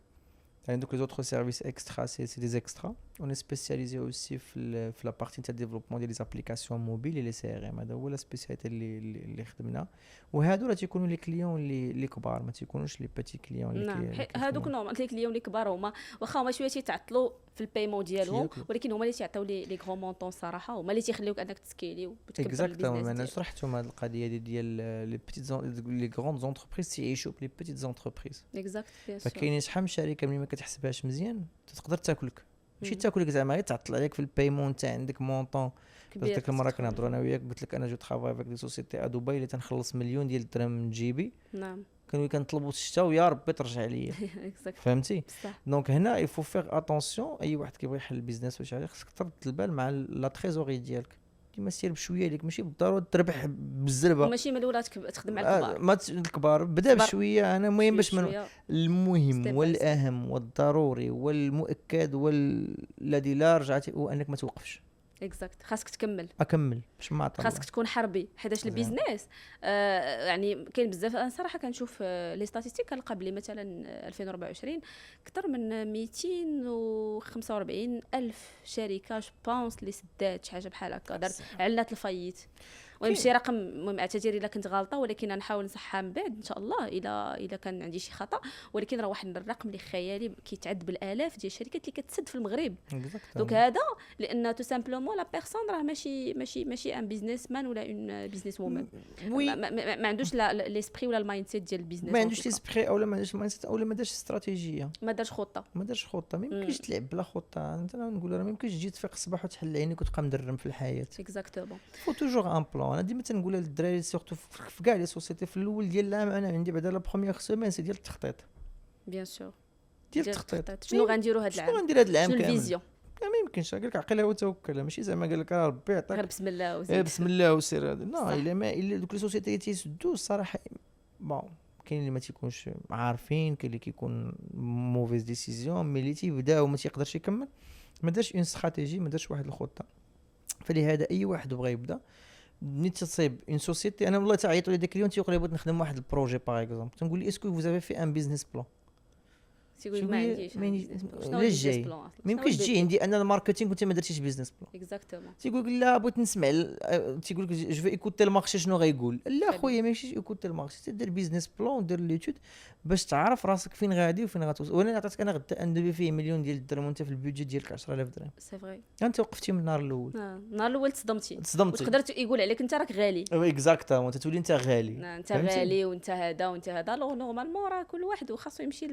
يعني دوك لي زوتر سيرفيس اكسترا سي دي اكسترا. اون سبيسياليزي اوسي في لا بارتي تاع الديفلوبمون ديال لي زابليكاسيون موبيل لي سي ار ام. هذا هو لا سبيسياليتي اللي خدمنا. وهادو راه تيكونوا لي كليون اللي كبار، ما تيكونوش لي بيتي كليون اللي نعم. هادوك نورمال لي كليون اللي كبار هما واخا هما شويه تيتعطلوا في البايمون ديالهم، ولكن هما اللي تيعطيو لي غرو مونطون الصراحه، هما اللي تيخليوك انك تسكيلي وتكبر البيزنس. اكزاكتومون. انا شرحتهم هاد القضيه ديال لي بيتيت لي غروند زونتربريز تيعيشوا بلي بيتيت زونتربريز. اكزاكت بيان سور. فكاينين شحال من شركه ملي ما كتحسبهاش مزيان تقدر تاكلك، ماشي تاكلك زعما غير تعطل عليك في البايمون تاع عندك مونطون. ديك المره كنهضروا انا وياك قلت لك انا جو ترافاي افيك دي سوسيتي ا دبي اللي تنخلص مليون ديال الدرهم من جيبي. نعم. كانوا كنطلبوا الشتا ويا ربي ترجع ليا. فهمتي؟ دونك هنا يفو فيغ اتونسيون. اي واحد كيبغي يحل البيزنس واش عارف خصك ترد البال مع لا تريزوري ديالك، كيما سير بشويه ليك، ماشي بالضروره تربح بالزربه، ماشي من الاولى تخدم مع الكبار. ما الكبار بدا بشويه. انا المهم باش المهم والاهم والضروري والمؤكد والذي لا رجعتي هو انك ما توقفش. اكزاكت. خاصك تكمل باش ما عطل. خاصك تكون حربي، حيتاش البيزنس يعني كاين بزاف. انا صراحه كنشوف لي ستاتيستيك كنلقى بلي مثلا 2024 اكثر من 245 الف شركه جو بونس اللي سدات شي حاجه بحال هكا، دارت علات الفايت. ويمشي رقم المهم اعتذري الا كنت غلطه، ولكن نحاول نصحها من بعد ان شاء الله الا كان عندي شي خطا. ولكن راه واحد الرقم اللي خيالي كيتعد بالالاف ديال الشركات اللي كتسد في المغرب. دونك هذا لان تو سامبلومون لا بيرسون راه ماشي ان بيزنس مان ولا اون بيزنس وومن. ما عندوش ليسبري ولا المايند سيت ديال البيزنس. ما عندوش ليسبري او ما عندوش المايند سيت او ما دارش استراتيجيه، ما دارش خطه. ما يمكنش تلعب بلا خطه. انت نقول راه ما يمكنش تجي تفيق الصباح وتحل عينيك وتبقى مدرم في الحياه. اكزاكتومون. فو توجور ان بلان. انا ديما تنقولها للدراري سورتو في كاع لي سوسيتي في الاول ديال العام. انا عندي بعدا لا بروميير سيمين سي ديال التخطيط. بيان سور ديال التخطيط. شنو غنديروا هذا العام؟ شنو غندير هذا العام كامل؟ الفيزيون ما يمكنش. قال لك عقلها وتوكل، ماشي زعما قال لك ربي يعطيك غير بسم الله وزيد. بسم الله وسير. نو الا دوك لي سوسيتي تيسدوا الصراحه بون كاين اللي ما تيكونش عارفين، كاين اللي كيكون موفيز ديسيزيون، مي اللي تيبدا وما تيقدرش يكمل ما دارش اون استراتيجي، ما دارش واحد الخطه. فلهذا اي واحد بغى يبدا ملي تصيب اون سوسيتي. انا والله تعيطوا لي داك اليوم تيقول لي بغيت نخدم واحد البروجي باغ اكزومبل، تنقول لي اسكو فوز افي في ان بيزنس بلان. تيقول ما عنديش شنو لا جاي ما يمكنش تجي عندي انا الماركتينغ وانت ما درتيش بيزنس بلان. اكزاكتومون. تيقول لك لا بغيت نسمع تيقول لك جو في ايكوتي المارشي شنو غايقول. لا حلو. خويا ماشي ايكوتي المارشي، تدير بيزنس بلان ودير ليتود باش تعرف راسك فين غادي وفين غتوصل. وانا عطيتك انا غدا ندير فيه مليون ديال الدرهم وانت في البيدجي ديالك 10000 درهم. سي فري. انت وقفتي من النهار الاول. النهار الاول تصدمتي تصدمتي وتقدر يقول عليك انت راك غالي. اكزاكتومون تتولي انت غالي. انت غالي وانت هذا وانت هذا. لو نورمالمون راه كل واحد خاصو يمشي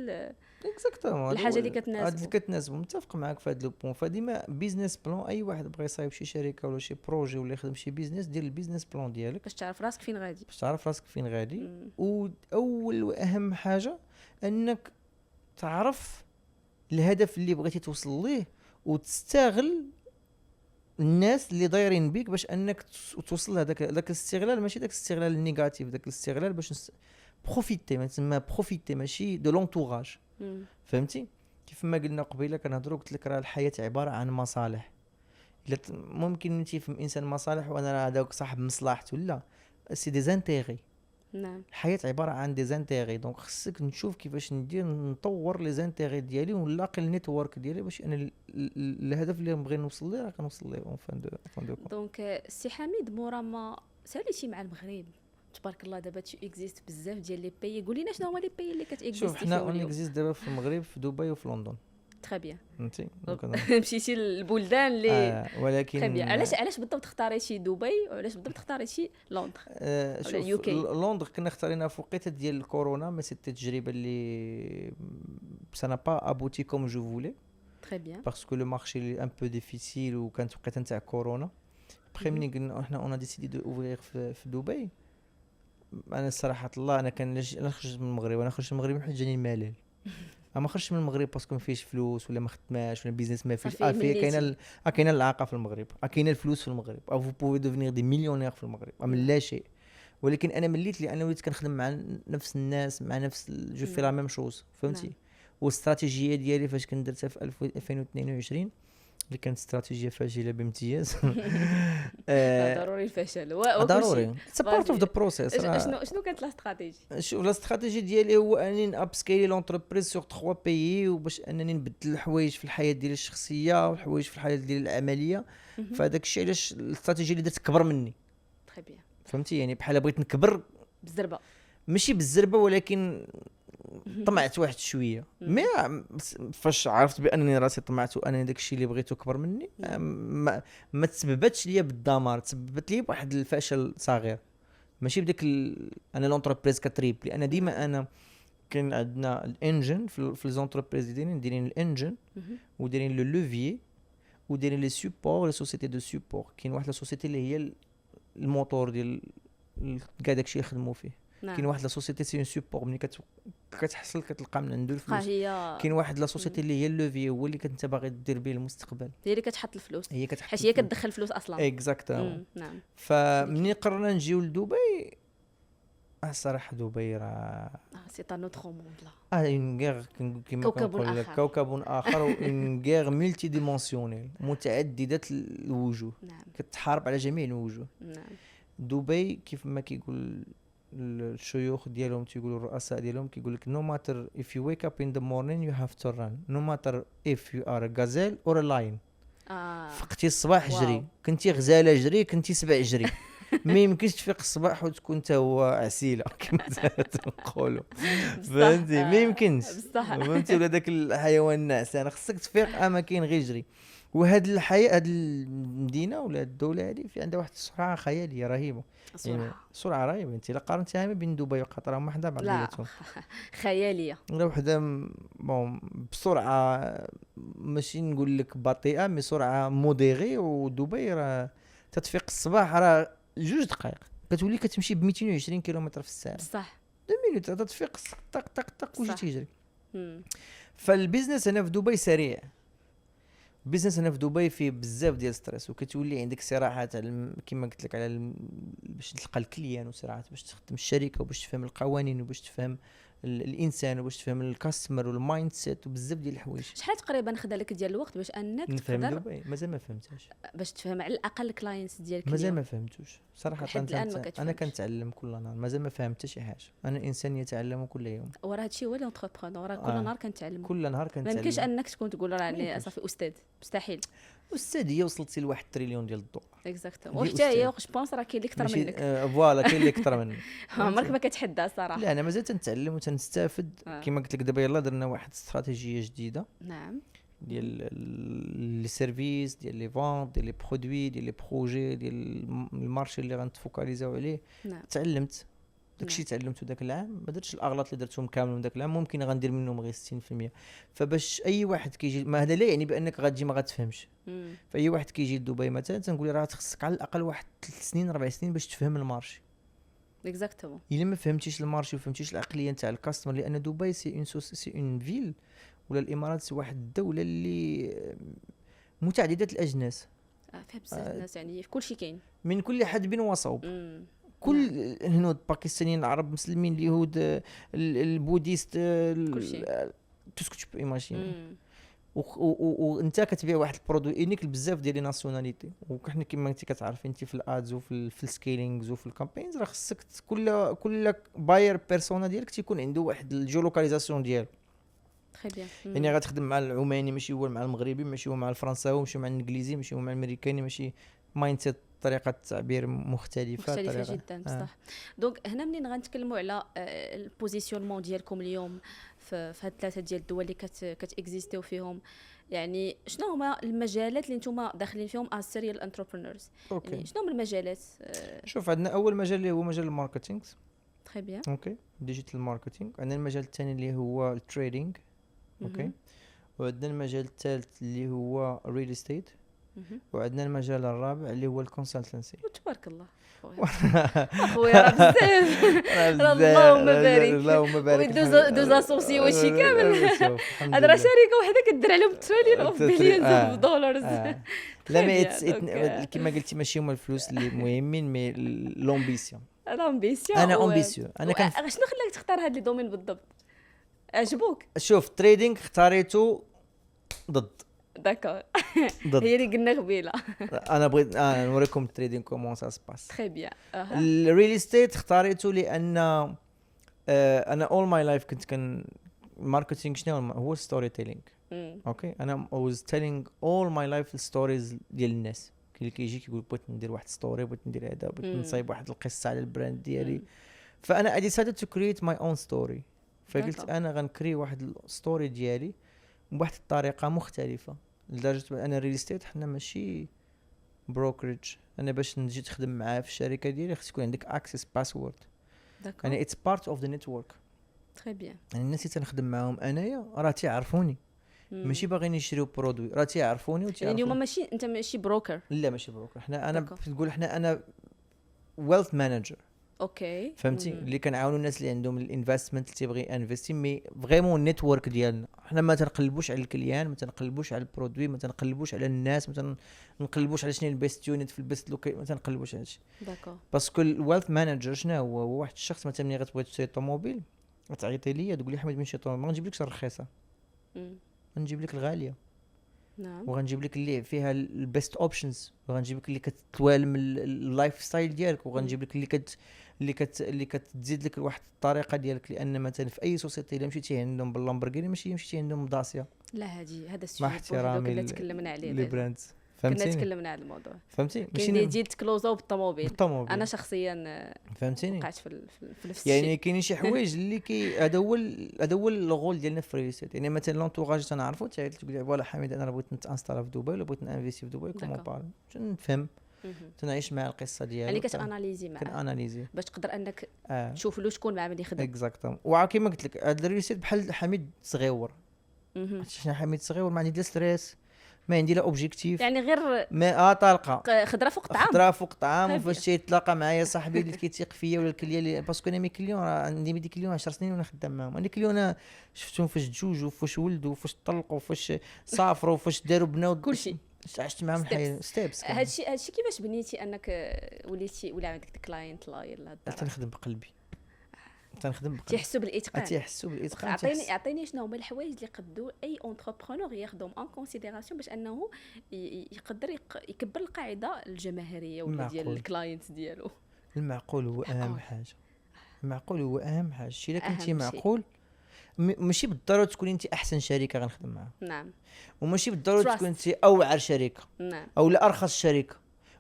اكزاكتومون الحاجه اللي كتناسبو. اللي كتناسبو. متفق معاك في هذا لو بوين. فديما بيزنس بلان اي واحد بغى يصايب شي شركه ولا شي بروجي ولا يخدم شي بيزنس، دير البيزنس بلان ديالك باش تعرف راسك فين غادي. باش تعرف راسك فين غادي. واول واهم حاجه انك تعرف الهدف اللي بغيتي توصل ليه وتستغل الناس اللي دايرين بيك باش انك توصل لهذاك الاستغلال. ماشي داك الاستغلال النيجاتيف، داك الاستغلال باش بروفيتي. ما تسمى بروفيتي ماشي دو لونتوراج. فهمتي كيف ما قلنا قبيله كنهضروا قلت لك راه الحياه عباره عن مصالح. الا ممكن انت تفهم انسان مصالح وانا راه هذاك صاحب مصلحته، لا سي دي زانتيغي. نعم. الحياه عباره عن دي زانتيغي. دونك خصك نشوف كيفاش ندير نطور لي زانتيغي ديالي ونلاقي النيتورك ديالي باش انا الهدف اللي نبغي نوصل ليه راه كنوصل ليه اون فان دو. دونك سي حميد مورا ما ساليتي مع المغرب تبارك الله دابا اكزيست بزاف ديال لي بيي. قول لنا شنو هما لي بيي اللي كتاكزيستي شوف حنا فيهم اليوم؟ اكزيست دابا في المغرب في دبي وفي لندن. تري بيان. فهمتي مشيتي للبلدان اللي ولكن تري بيان. علاش بالضبط اختاريتي دبي وعلاش بالضبط اختاريتي لندن؟ شوف لندن كنا اختارينها في وقيته ديال الكورونا، ما سيتي تجربه اللي سا با ابوتي كوم جو فولي. تري بيان. باسكو لو مارشي ان بو ديفيسيل وكانت وقيته نتاع كورونا. بخي ملي قلنا احنا اون ديسيدي دو اوفرير في دبي. انا الصراحه الله انا كان نخرج من المغرب. انا خرجت من المغرب حيت جاني الملل. اما خرجت من المغرب باسكو ما فيش فلوس ولا ما خدماش ولا بيزنس ما فيش. كاينه العاقه في المغرب، كاينه الفلوس في المغرب، او فو بوفي ديفينير دي مليونير في المغرب من لا شيء. ولكن انا مليت لي انا وليت كنخدم مع نفس الناس مع نفس جو في لا ميم شوز. فهمتي والاستراتيجيه ديالي فاش كنت درتها في 2022 اللي كانت استراتيجيه فاشله بامتياز. ضروري الفشل ضروري اتس بارت اوف ذا بروسيس. شنو كانت لا استراتيجي؟ شوف لا استراتيجي ديالي هو انني نابسكيلي لونتربريز سور 3 بيي وباش انني نبدل الحوايج في الحياه ديالي الشخصيه والحوايج في الحياه ديالي العمليه. فهذاك الشيء علاش الاستراتيجيه اللي درت كبر مني. تري بيان. فهمتي يعني بحال بغيت نكبر بالزربه ماشي بالزربه ولكن طمعت واحد شويه. مي فاش عرفت بانني راسي طمعت وانني داك الشيء اللي بغيته كبر مني ما تسببتش ليا بالدمار، تسببت لي بواحد الفشل صغير. ماشي بداك انا لونتربريز كتريب. لان ديما انا كان عندنا الانجن في ليزونتربريز دايرين الانجن ودايرين لو لوفيي ودايرين لي سوبور لي سوسيتي دو سوبور. كاين واحد لا سوسيتي اللي هي الموتور ديال كاع داكشي يخدموا فيه. كاين واحد لا سوسيتي سي اون سوبور ملي كتحصل كتلقى من عنده الفلوس. كاين واحد لا سوسيتي اللي هي اللوفي هو اللي انت باغي دير به المستقبل. هي اللي كتحط الفلوس حيت هي كتدخل الفلوس اصلا. اكزاكتومون. نعم. فمني قررنا نجيو لدبي الصراحه دبي راه سي تا نوتر موند لا اون غير كيما كنقول لك كوكب اخر اون غير ملتي ديمونسيونيل متعدده الوجوه. نعم. كتحارب على جميع الوجوه. نعم. دبي كيف ما كيقول الشيوخ ديالهم تيقولوا الرؤساء ديالهم كيقول لك no matter if you wake up in the morning you have to run no matter if you are a gazelle or a lion. فقتي الصباح جري، كنتي غزاله جري، كنتي سبع جري. ما يمكنش تفيق الصباح وتكون انت هو عسيله كما تنقولوا. فهمتي ما يمكنش. فهمتي ولا داك الحيوان النعسان خصك تفيق اما كاين غير جري. وهاد الحياه هاد المدينه ولا الدوله هذه في عندها واحد السرعه خياليه رهيبه. يعني سرعه رهيبه. انت الا قارنتيها ما بين دبي وقطر راه وحده بعضياتهم خياليه. لا وحده بون بسرعه ماشي نقول لك بطيئه مي سرعه موديري. ودبي راه تتفيق الصباح راه 2 دقائق كتولي كتمشي ب 220 كيلومتر في الساعه. بصح 2 مينوت تتفيق طق طق طق وجي تيجري. فالبيزنس هنا في دبي سريع. البيزنس هنا في دبي فيه بزاف ديال ستريس وكتولي عندك صراحات كما قلت لك على باش تلقى الكليان وصراحات باش تخدم الشركه وباش تفهم القوانين وباش تفهم الانسان وباش تفهم الكاستمر والمايند سيت وبزاف ديال الحوايج. شحال تقريبا خدا لك ديال الوقت باش انك نفهم تقدر دبي مازال ما فهمتهاش، باش تفهم على الاقل كلاينتس ديالك مازال اليوم؟ ما فهمتوش صراحه. لحد الآن ما انا كتفهمش. كنتعلم كل نهار، مازال ما فهمت حتى شي حاجه. انا انسان يتعلم كل يوم، وراه هادشي هو لونتربرونور، راه كل نهار كنتعلموا. كل نهار ما كنتعلم. يمكنش انك تكون تقول راني يمكنش. صافي استاذ، مستحيل. والساديه وصلتي لواحد تريليون ديال الدولار. اكزاكتومون. دي وحتى هي أستاذ. جو بونس راه كاين اللي اكثر ماشي منك. فوالا كاين اللي اكثر مني. عمرك ما كتحدى صراحه. لا انا مازال تنتعلم وتنستافد. كما قلت لك دابا يلاه درنا واحد استراتيجيه جديده نعم. ديال لي سيرفيس، ديال لي فونت، ديال لي برودوي، ديال لي بروجي، ديال المارشي اللي غنتفوكاليزاو عليه. نعم. تعلمت داكشي تعلمته داك العام، ما درتش الاغلاط اللي درتهم كاملين داك العام، ممكن غندير منهم غير 60%. فباش اي واحد كيجي، ما هذا لا يعني بانك غتجي ما غتفهمش. فاي واحد كيجي لدبي مثلا تنقول له راه خصك على الاقل واحد 3 سنين 4 سنين باش تفهم المارشي. اكزاكتومون. الا ما فهمتيش المارشي وفهمتيش العقليه نتاع الكاستمر، لان دبي سي اون فيل ولا الامارات سي واحد الدوله اللي متعدده الاجناس، فيها بزاف الناس، يعني في كل شيء كاين. من كل حدب وصوب. كل الهنود، باكستانيين، العرب، مسلمين، اليهود، البوديست، كلشي. توسكو تو ايماجين. وانت كتبيع واحد البرودوي يونيك لبزاف ديال لي ناسيوناليتي. وحنا كما انت كتعرفي انت في الادز وفي السكيلينغز وفي الكامبينز راه خصك كل باير بيرسونا ديالك تيكون عنده واحد الجيولوكاليزاسيون ديالو. تري بيان. يعني غتخدم مع العماني ماشي هو مع المغربي، ماشي هو مع الفرنساوي، ماشي مع الانجليزي، ماشي هو مع الامريكاني، ماشي مايند سيت، طريقه التعبير مختلفه جدا بصح. دونك هنا منين غنتكلموا على البوزيسيونمون ديالكم اليوم في هاد 3 ديال الدول اللي كتاكزيستيو فيهم، يعني شنو هما المجالات اللي نتوما داخلين فيهم از سيريال انتربرونورز؟ يعني شنو هما المجالات؟ شوف عندنا اول مجال اللي هو مجال الماركتينغ. تري بيان. اوكي، ديجيتال ماركتينغ. عندنا المجال الثاني اللي هو التريدينغ. اوكي. وعندنا المجال الثالث اللي هو ريل استيت. وعندنا المجال الرابع اللي هو الكونسلتنسي. تبارك الله خويا، راه بزاف. اللهم بارك. اللهم بارك. دوز اسوسيو شي كامل. هذا راه شركه وحده كدير عليهم تريليون اوف بليونز اوف دولارز. لا كما قلتي ماشي هما الفلوس اللي مهمين، مي لومبيسيون. الامبيسيون. انا امبيسيون. شنو خلاك تختار هاد لي دومين بالضبط؟ عجبوك؟ شوف تريدينغ اختاريته ضد. داكور. هي اللي قلنا قبيله. انا بغيت نوريكم التريدينغ كومون سا سباس. تري بيان. الريل استيت اختاريته لان انا اول ماي لايف كنت ماركتينغ. شنو هو ستوري تيلينغ؟ اوكي. انا was telling all my life الستوريز ديال الناس. اللي كيجي كيقول بغيت ندير واحد ستوري، بغيت ندير هذا، بغيت نصايب واحد القصه على البراند ديالي. فانا I decided to create my own story. فقلت انا غنكري واحد الستوري ديالي بواحد الطريقه مختلفه، لدرجه انا ريل استيت حنا ماشي بروكرج. انا باش نجي تخدم معاه في الشركه ديالي خص يكون عندك اكسس باسورد. يعني اتس بارت اوف ذا نيتورك. تري بيان. يعني الناس اللي تنخدم معاهم انايا راه تيعرفوني، ماشي باغيين يشريو برودوي، راه تيعرفوني يعني اليوم ماشي انت ماشي بروكر. لا ماشي بروكر. انا تقول انا ويلث مانجر. اوكي. فهمتي؟ اللي كنعاونوا الناس اللي عندهم الانفستمنت اللي تيبغي انفيستي، مي فريمون النيتورك ديالنا. حنا ما تنقلبوش على الكليان، ما تنقلبوش على البرودوي، ما تنقلبوش على الناس، ما تنقلبوش على شنو البيست يونيت في البيست لوكي، ما تنقلبوش على هادشي. داكور. باسكو الويلث مانجر شنو هو واحد الشخص مثلا ملي غتبغي تشري طوموبيل غتعيطي ليا تقول لي حميد من شي طوموبيل، ما غنجيبلكش الرخيصه، غنجيب لك الغاليه. نعم. وغنجيب لك اللي فيها البيست اوبشنز، وغنجيب لك اللي كتوالم اللايف ستايل ديالك، وغنجيب لك اللي كتزيد لك واحد الطريقه ديالك. لان مثلا في اي سوسيتي الا مشيتي عندهم باللامبورغيني ماشي مشيتي عندهم داسيا. لا هذا السوجي مع احترامي اللي تكلمنا عليه لي براندز. كنا تكلمنا على الموضوع. فهمتي؟ ماشي اللي يجي تكلوزاو بالطوموبيل. انا شخصيا فهمتيني وقعت في نفس الشيء. الشيء. يعني كاينين شي حوايج اللي هذا هو الغول ديالنا في الريسيت. يعني مثلا لونطوراج تنعرفو تقول لي فوالا حميد انا بغيت نتانستال في دبي ولا بغيت نانفيستي في دبي، كومون بار نفهم تنعيش مع القصه ديالو. يعني كتاناليزي معاه، كناناليزي باش تقدر انك تشوف له شكون مع من يخدم. اكزاكتوم. وكما قلت لك هذا الريسيت بحال حميد صغيور. شنو حميد صغيور؟ ما عندي لا ستريس، ما عندي لا اوبجيكتيف، يعني غير ما طالقه خضره فوق طعام. خضره فوق طعام. وفاش تيتلاقى معايا صاحبي اللي كيتيق فيا ولا الكليه اللي باسكو انا مي كليون عندي ميدي كليون 10 سنين وانا خدام معاهم. انا كليون شفتهم فاش تزوجوا، فاش ولدوا، فاش طلقوا، فاش سافروا، فاش داروا بناو، كلشي عشت معاهم الحياه ستيبس. هادشي كيفاش بنيتي انك وليتي ولا عندك كلاينت لايل؟ تنخدم بقلبي. تنخدم بقلب تيحسوا بالاتقان. تيحسوا بالاتقان. اعطيني شنو هما الحوايج اللي يقدروا اي اونتربرونور ياخذهم ان كونسيديراسيون باش انه يقدر يكبر القاعده الجماهيريه ولا ديال معقول. الكلاينتس ديالو. المعقول هو اهم حاجه. المعقول هو اهم حاجه. شي الا كنتي أهم شيء. معقول ماشي بالضروره تكون انت احسن شركه غنخدم معاها، نعم وماشي بالضروره Trust. تكون انت اوعر شركه نعم او لا ارخص شركه،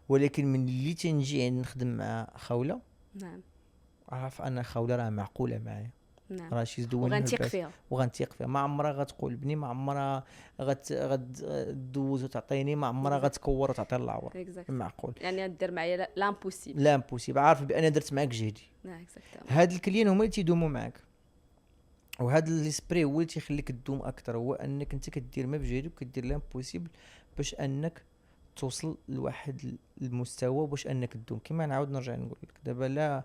ولكن من اللي تنجي نخدم مع خوله نعم عارف ان خوله راه معقوله معايا، نعم راه شي زدوني وغنثق فيها. وغنثق فيها. ما عمرها غتقول بني، ما عمرها غتدوز وتعطيني، ما عمرها غتكور وتعطي العور. اكزاكت معقول. يعني دير معايا لامبوسيبل. لا امبوسيبل، عارف بان درت معاك جهدي. نعم اكزاكتومون. هاد الكليان هما اللي تيدوموا معاك، وهذا السبري هو اللي تيخليك تدوم اكثر، هو انك انت كدير ما بجهدك وكدير لامبوسيبل باش انك توصل لواحد المستوى باش انك تدوم. كما نعاود نرجع نقول لك دابا لا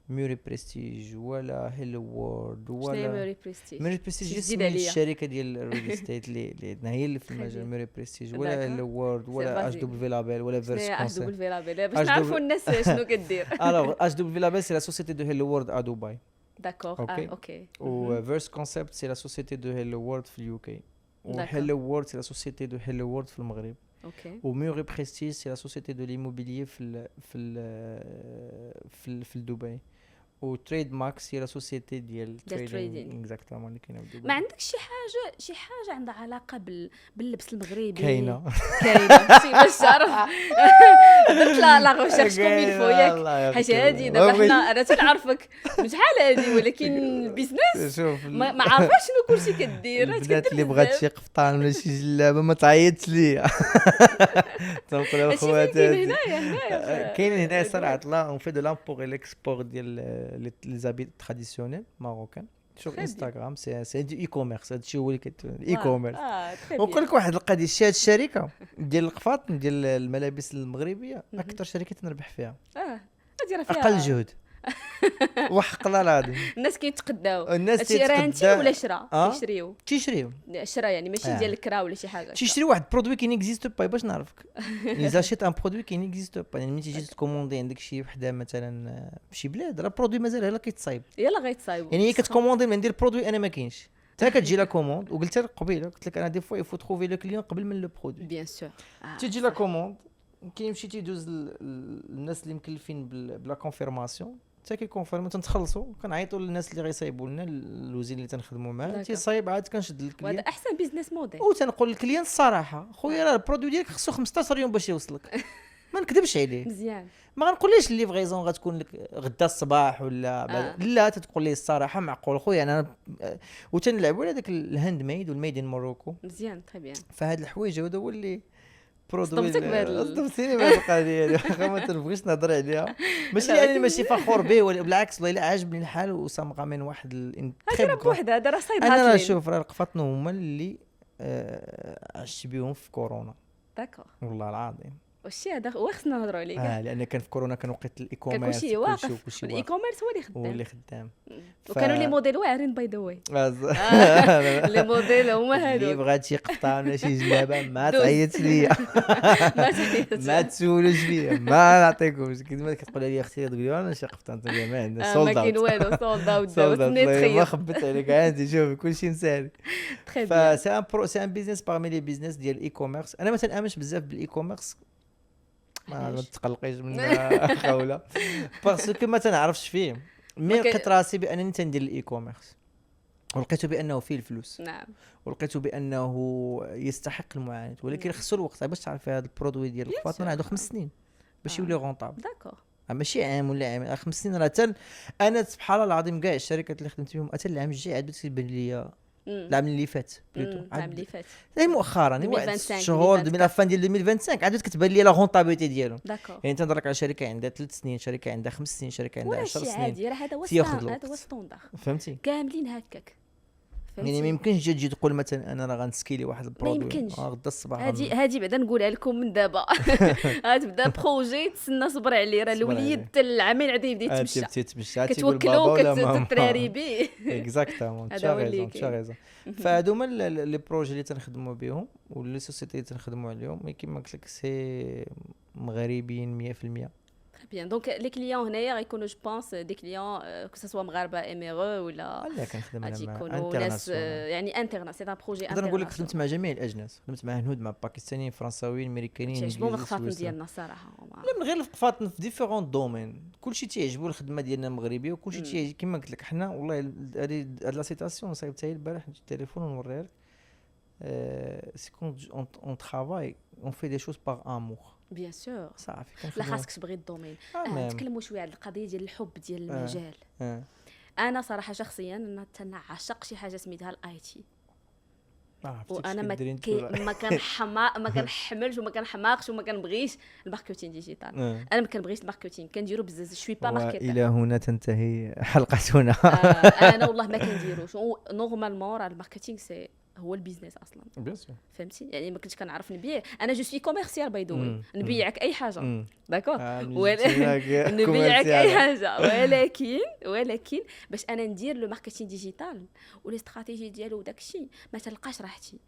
ميوري بريستيج ولا هيلو وورد شنو هي ولا ميوري بريستيج؟ ميوري بريستيج شي هي تزيد سميت عليا. الشركه ديال الريل استيت اللي عندنا هي اللي في المجال. bien. ميوري بريستيج ولا D'accord. هيلو وورد ولا اش vas-y. دبليو لابيل ولا شنو فيرس هي اش كونسيل. دبل في لابيل باش نعرفوا الناس شنو كدير. الوغ اش دبليو لابيل سي لا سوسيتي دو هيلو وورد ا دبي، داكوغ اوكي. و فيرس كونسيبت سي لا سوسيتي دو هيلو وورد في اليو كي، و D'accord. هيلو وورد سي لا سوسيتي دو هيلو وورد في المغرب، اوكي و ميوري بريستيج سي لا سوسيتي دو ليموبيليي في دبي، و تريد ماكس هي لا سوسيتي ديال trading. اكزاكتومون اللي كاينه في دبي. ما عندك شي حاجه عندها علاقه باللبس المغربي؟ كاينه شي باش تعرف. درت لا غوشيرش كوميل فو ياك، حيت هادي دابا حنا انا تنعرفك من شحال هادي، ولكن البيزنس شوف ما عارفاش شنو كلشي كدير. البنات اللي بغات شي قفطان ولا شي جلابه ما تعيطش ليا. تنقول اخواتي كاين هنا صراحه لا اون في دو لامبور الاكسبور ديال لي زابي تراديسيونيل ماروكان sur Instagram. C'est du e-commerce. هادشي هو اللي اي كوميرس. ونقول لك واحد القضيه، شي هاد الشركه ديال القفاط ديال الملابس المغربيه اكثر شركه تنربح فيها، هادي راه فيها اقل جهد وحق الله العظيم. الناس كيتقداو. الناس هادشي رانتي ولا شرا يشريو شرا يعني ماشي ديال الكرا ولا شي حاجه. تيشري واحد برودوي كي نيكزيست با باش نعرفك. نزاشيت ان برودوي كي نيكزيست با، يعني ملي تيجي تكوموندي عندك شي وحده مثلا في شي بلاد راه برودوي مازال لا كيتصايب، يلا غيتصايبوا. يعني هي كتكوموندي من ندير برودوي انا ما كاينش، حتى كتجي لا كوموند. وقلت لك قبيله قلت لك انا دي فوا يفو تروفي لو كليون قبل من لو برودوي. بيان سور تيجي لا كوموند كيمشي تيدوز الناس اللي مكلفين بلا كونفيرماسيون، حتى كيكونفيرمو تنخلصوا كنعيطوا للناس اللي غيصايبوا لنا الوزين اللي تنخدموا معاه، تيصايب عاد كنشد الكليان. وهذا احسن بيزنس موديل. وتنقول للكليان الصراحه خويا راه البرودوي ديالك خصو 15 يوم باش يوصلك. ما نكذبش عليه، مزيان. ما غنقوليش الليفغيزون غتكون لك غدا الصباح ولا لا، تتقول لي الصراحه معقول خويا انا. وتنلعبوا على داك الهاند ميد والميد ان موروكو. مزيان تري بيان. فهاد الحوايج هذا هو اللي برودوي صدمتيني بهاد القضيه هذه. ما تنبغيش نهضر عليها، ماشي يعني ماشي فخور به، ولا بالعكس والله الا عاجبني الحال وسامغا من واحد هذا بوحد هذا راه صايب انا هاتلين. نشوف راه القفاطن هما اللي عشت بهم في كورونا داكور والله العظيم. واش هذا هو خصنا نهضروا عليه. لان كان في كورونا كان وقت الاي كوميرس كلشي واقف. كلشي الاي كوميرس هو اللي خدام. هو اللي خدام. وكانوا لي موديل واعرين باي ذا واي. لي موديل هما اللي هادو. بغات شي قفطان ولا شي جلابه ما تعيطش ليا، ما تسولوش فيا، ما نعطيكمش. كيما كتقول لي اختي تقول لي انا شي قفطان تقول ما عندنا سولد ما كاين والو سولد اوت وسني ما تخيل. خبت عليك عندي شوف كلشي مسالي. تري بيان. سي ان بيزنس باغمي لي بيزنس ديال الاي كوميرس. انا ما تنامنش بزاف بالاي كوميرس، ما تقلقيش من خوله باسكو ما تنعرفش فيه. مي لقيت راسي بانني تندير الاي كوميرس ولقيته بانه فيه الفلوس. نعم. ولقيته بانه يستحق المعاناه، ولكن خصو الوقت باش تعرف هذا البرودوي ديال القفاط. من عنده 5 سنين باش يولي غونطابل. داكور. ماشي عام ولا عام، 5 سنين. راه انا سبحان الله العظيم كاع الشركات اللي خدمت فيهم حتى العام الجاي عاد تيبان لي العام اللي فات بلوتو العام اللي فات مؤخرا 2025 شهور من فان ديال 2025 عاد كتبان لي لا غونطابيلتي ديالهم. داكور. يعني تنهضر لك على شركه عندها 3 سنين، شركه عندها 5 سنين، شركه عندها 10 سنين. عادي راه هذا هو ستوندار فهمتي كاملين هكاك. يعني ما يمكنش تجي تقول مثلا انا راه غنسكيلي واحد البرودوي غدا الصباح. هادي بعدا نقولها لكم من دابا. غتبدا بروجي تسنى صبر عليه، راه الوليد حتى العامين عاد يبدا يتمشى كتوكلو كتراري به. اكزاكتومون تشا ريزون. فهادو هما لي بروجي اللي تنخدموا بهم ولي سوسيتي اللي تنخدموا عليهم. كيما قلت لك سي مغربيين 100%. بيان دونك لي كليون هنايا غيكونوا جو بونس دي كليون كو سوا مغاربه اميغو ولا لا كنخدم غادي انا مع يكونوا ناس انترناسيونال. يعني انترنا سي ان بروجي نقدر نقول لك خدمت انترناسيونال. مع جميع الاجناس، خدمت مع هنود، مع باكستانيين، فرنساويين، امريكانيين، تعجبهم انجليزي، الخطاطن سويسرا. ديالنا الصراحه لا من غير الثقافات في ديفيرون دومين، كلشي تيعجبو الخدمه ديالنا المغربيه، وكلشي تيعجب كما قلت لك حنا. والله هاد لا سيتاسيون صايبتها لي البارح التليفون ونوريها لك. سي كون اون ترافاي اون في دي شوز باغ امور بيان سور. صافي لا كنخدمو. خاصك تبغي الدومين. ميم. نتكلموا شويه على القضيه ديال الحب ديال المجال. اه انا صراحه شخصيا انا تنعشق شي حاجه سميتها الاي تي، وانا ما كنحملش وما كنحماقش وما كنبغيش الماركتينغ ديجيتال. انا ما كنبغيش الماركتينغ، كنديرو بزاف شوي با ماركتير. الى هنا تنتهي حلقتنا. انا والله ما كنديروش نورمالمون. راه الماركتينغ سي هو البيزنس اصلا، بيان سور. فهمتي؟ يعني ما كنتش كنعرف نبيع. انا جو سوي كوميرسيال باي نبيعك اي حاجه، داكور، نبيعك اي حاجه، ولكن باش انا ندير لو ماركتينغ ديجيتال ولي استراتيجي ديالو وداكشي ما تلقاش راحتي.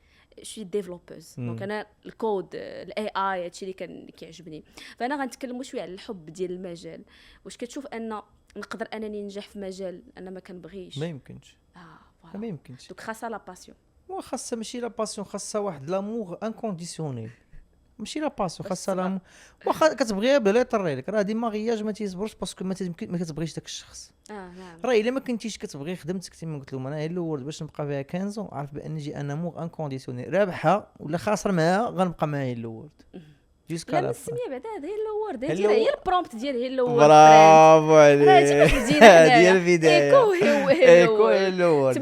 شي ديفلوبرز دونك انا الكود الاي اي هادشي اللي كيعجبني. فانا غنتكلموا شويه على الحب ديال المجال. واش كتشوف ان نقدر انني ننجح في مجال انا ما كنبغيش؟ ما يمكنش، فوالا. ما يمكنش. دوك خاصه لا باسيون. وخاصة ماشي لا باسيون، خاصة واحد لامور انكونديسيونيل، ماشي لا باسيون، خاصة لامور. واخا كتبغيها بلا يطري لك، راه ديما غياج ما تيصبرش باسكو ما كتبغيش داك الشخص. نعم. راه الا ما كنتيش كتبغي خدمتك كما قلت لهم انا، هي الاول باش نبقى فيها 15 عارف بان جي انا امور انكونديسيونيل، رابحه ولا خاسر معاها غنبقى معاها الاول جوسكا لا لا السميه بعدا هذه هي اللورد، هي هي البرومبت ديال هي اللورد. برافو عليك. ديال البدايه ايكو هي الاول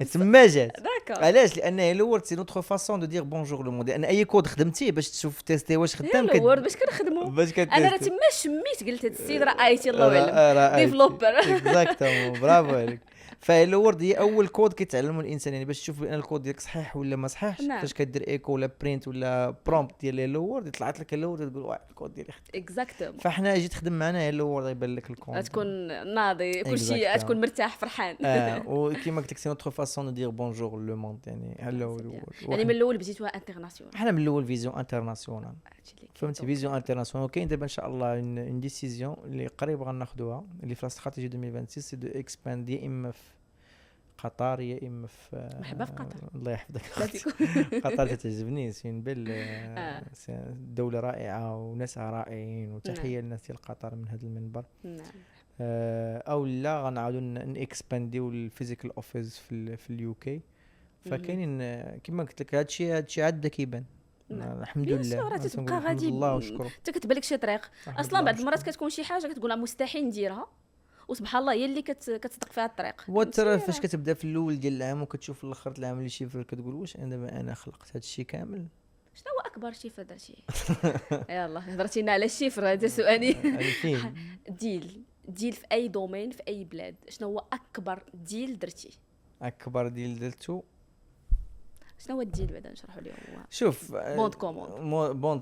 تما جات. داكور. علاش؟ لان هي الاول سي نوتر فاسون دو دير بونجور لو موند. لان اي كود خدمتيه باش تشوف تيستي واش خدام اللورد باش كنخدموا. انا راه تما شميت قلت هاد السيد راه اي تي الله اعلم ديفلوبر. اكزاكتومون برافو عليك. فالورد هي اول كود كيتعلموا الانسان، يعني باش تشوف بان الكود ديالك صحيح ولا ما صحيحش. فاش كدير ايكو ولا برينت ولا برومبت ديال الورد يطلعت لك الورد تقول واه الكود ديالي خدام اكزاكتومون. فاحنا جيت تخدم معنا الورد يبان لك الكود تكون ناضي كلشي، تكون مرتاح فرحان. وكيما قلت لك سي نوتر فاسون دو دير بونجور لو موند. يعني هلو يعني من الاول بديتوها انترناسيونال. احنا من الاول فيزيون انترناسيونال، فهمتي؟ فيزيون انترناسيونال. وكاين دابا ان شاء الله اون ديسيزيون اللي قريب غناخذوها اللي في استراتيجي 2026 سي دو اكسباند يا اما في قطر يا اما في مرحبا في قطر. الله يحفظك. قطر تعجبني، سين بل دولة رائعة وناسها رائعين، وتحية للناس ديال قطر من هذا المنبر. نعم. او لا غنعاودوا نكسبانديو الفيزيكال اوفيس في اليو كي. فكاينين كما قلت لك هادشي عاد كيبان. الحمد لله راه تتبقى غادي الله وشكرا. حتى كتبان لك شي طريق اصلا. بعض المرات كتكون شي حاجه كتقولها مستحيل نديرها وسبحان الله هي اللي كتصدق فيها الطريق. وترى فاش كتبدا في الاول ديال العام وكتشوف في الاخر العام اللي شيفر كتقول واش انا دابا انا خلقت هذا الشيء كامل؟ شنو هو اكبر شيفر درتي؟ يلاه هضرتينا على الشيفر، هذا سؤالي. ديل في اي دومين في اي بلاد، شنو هو اكبر ديل درتي؟ اكبر ديل درتو شنو هو الديل بعدا نشرحوا ليه؟ هو شوف بوند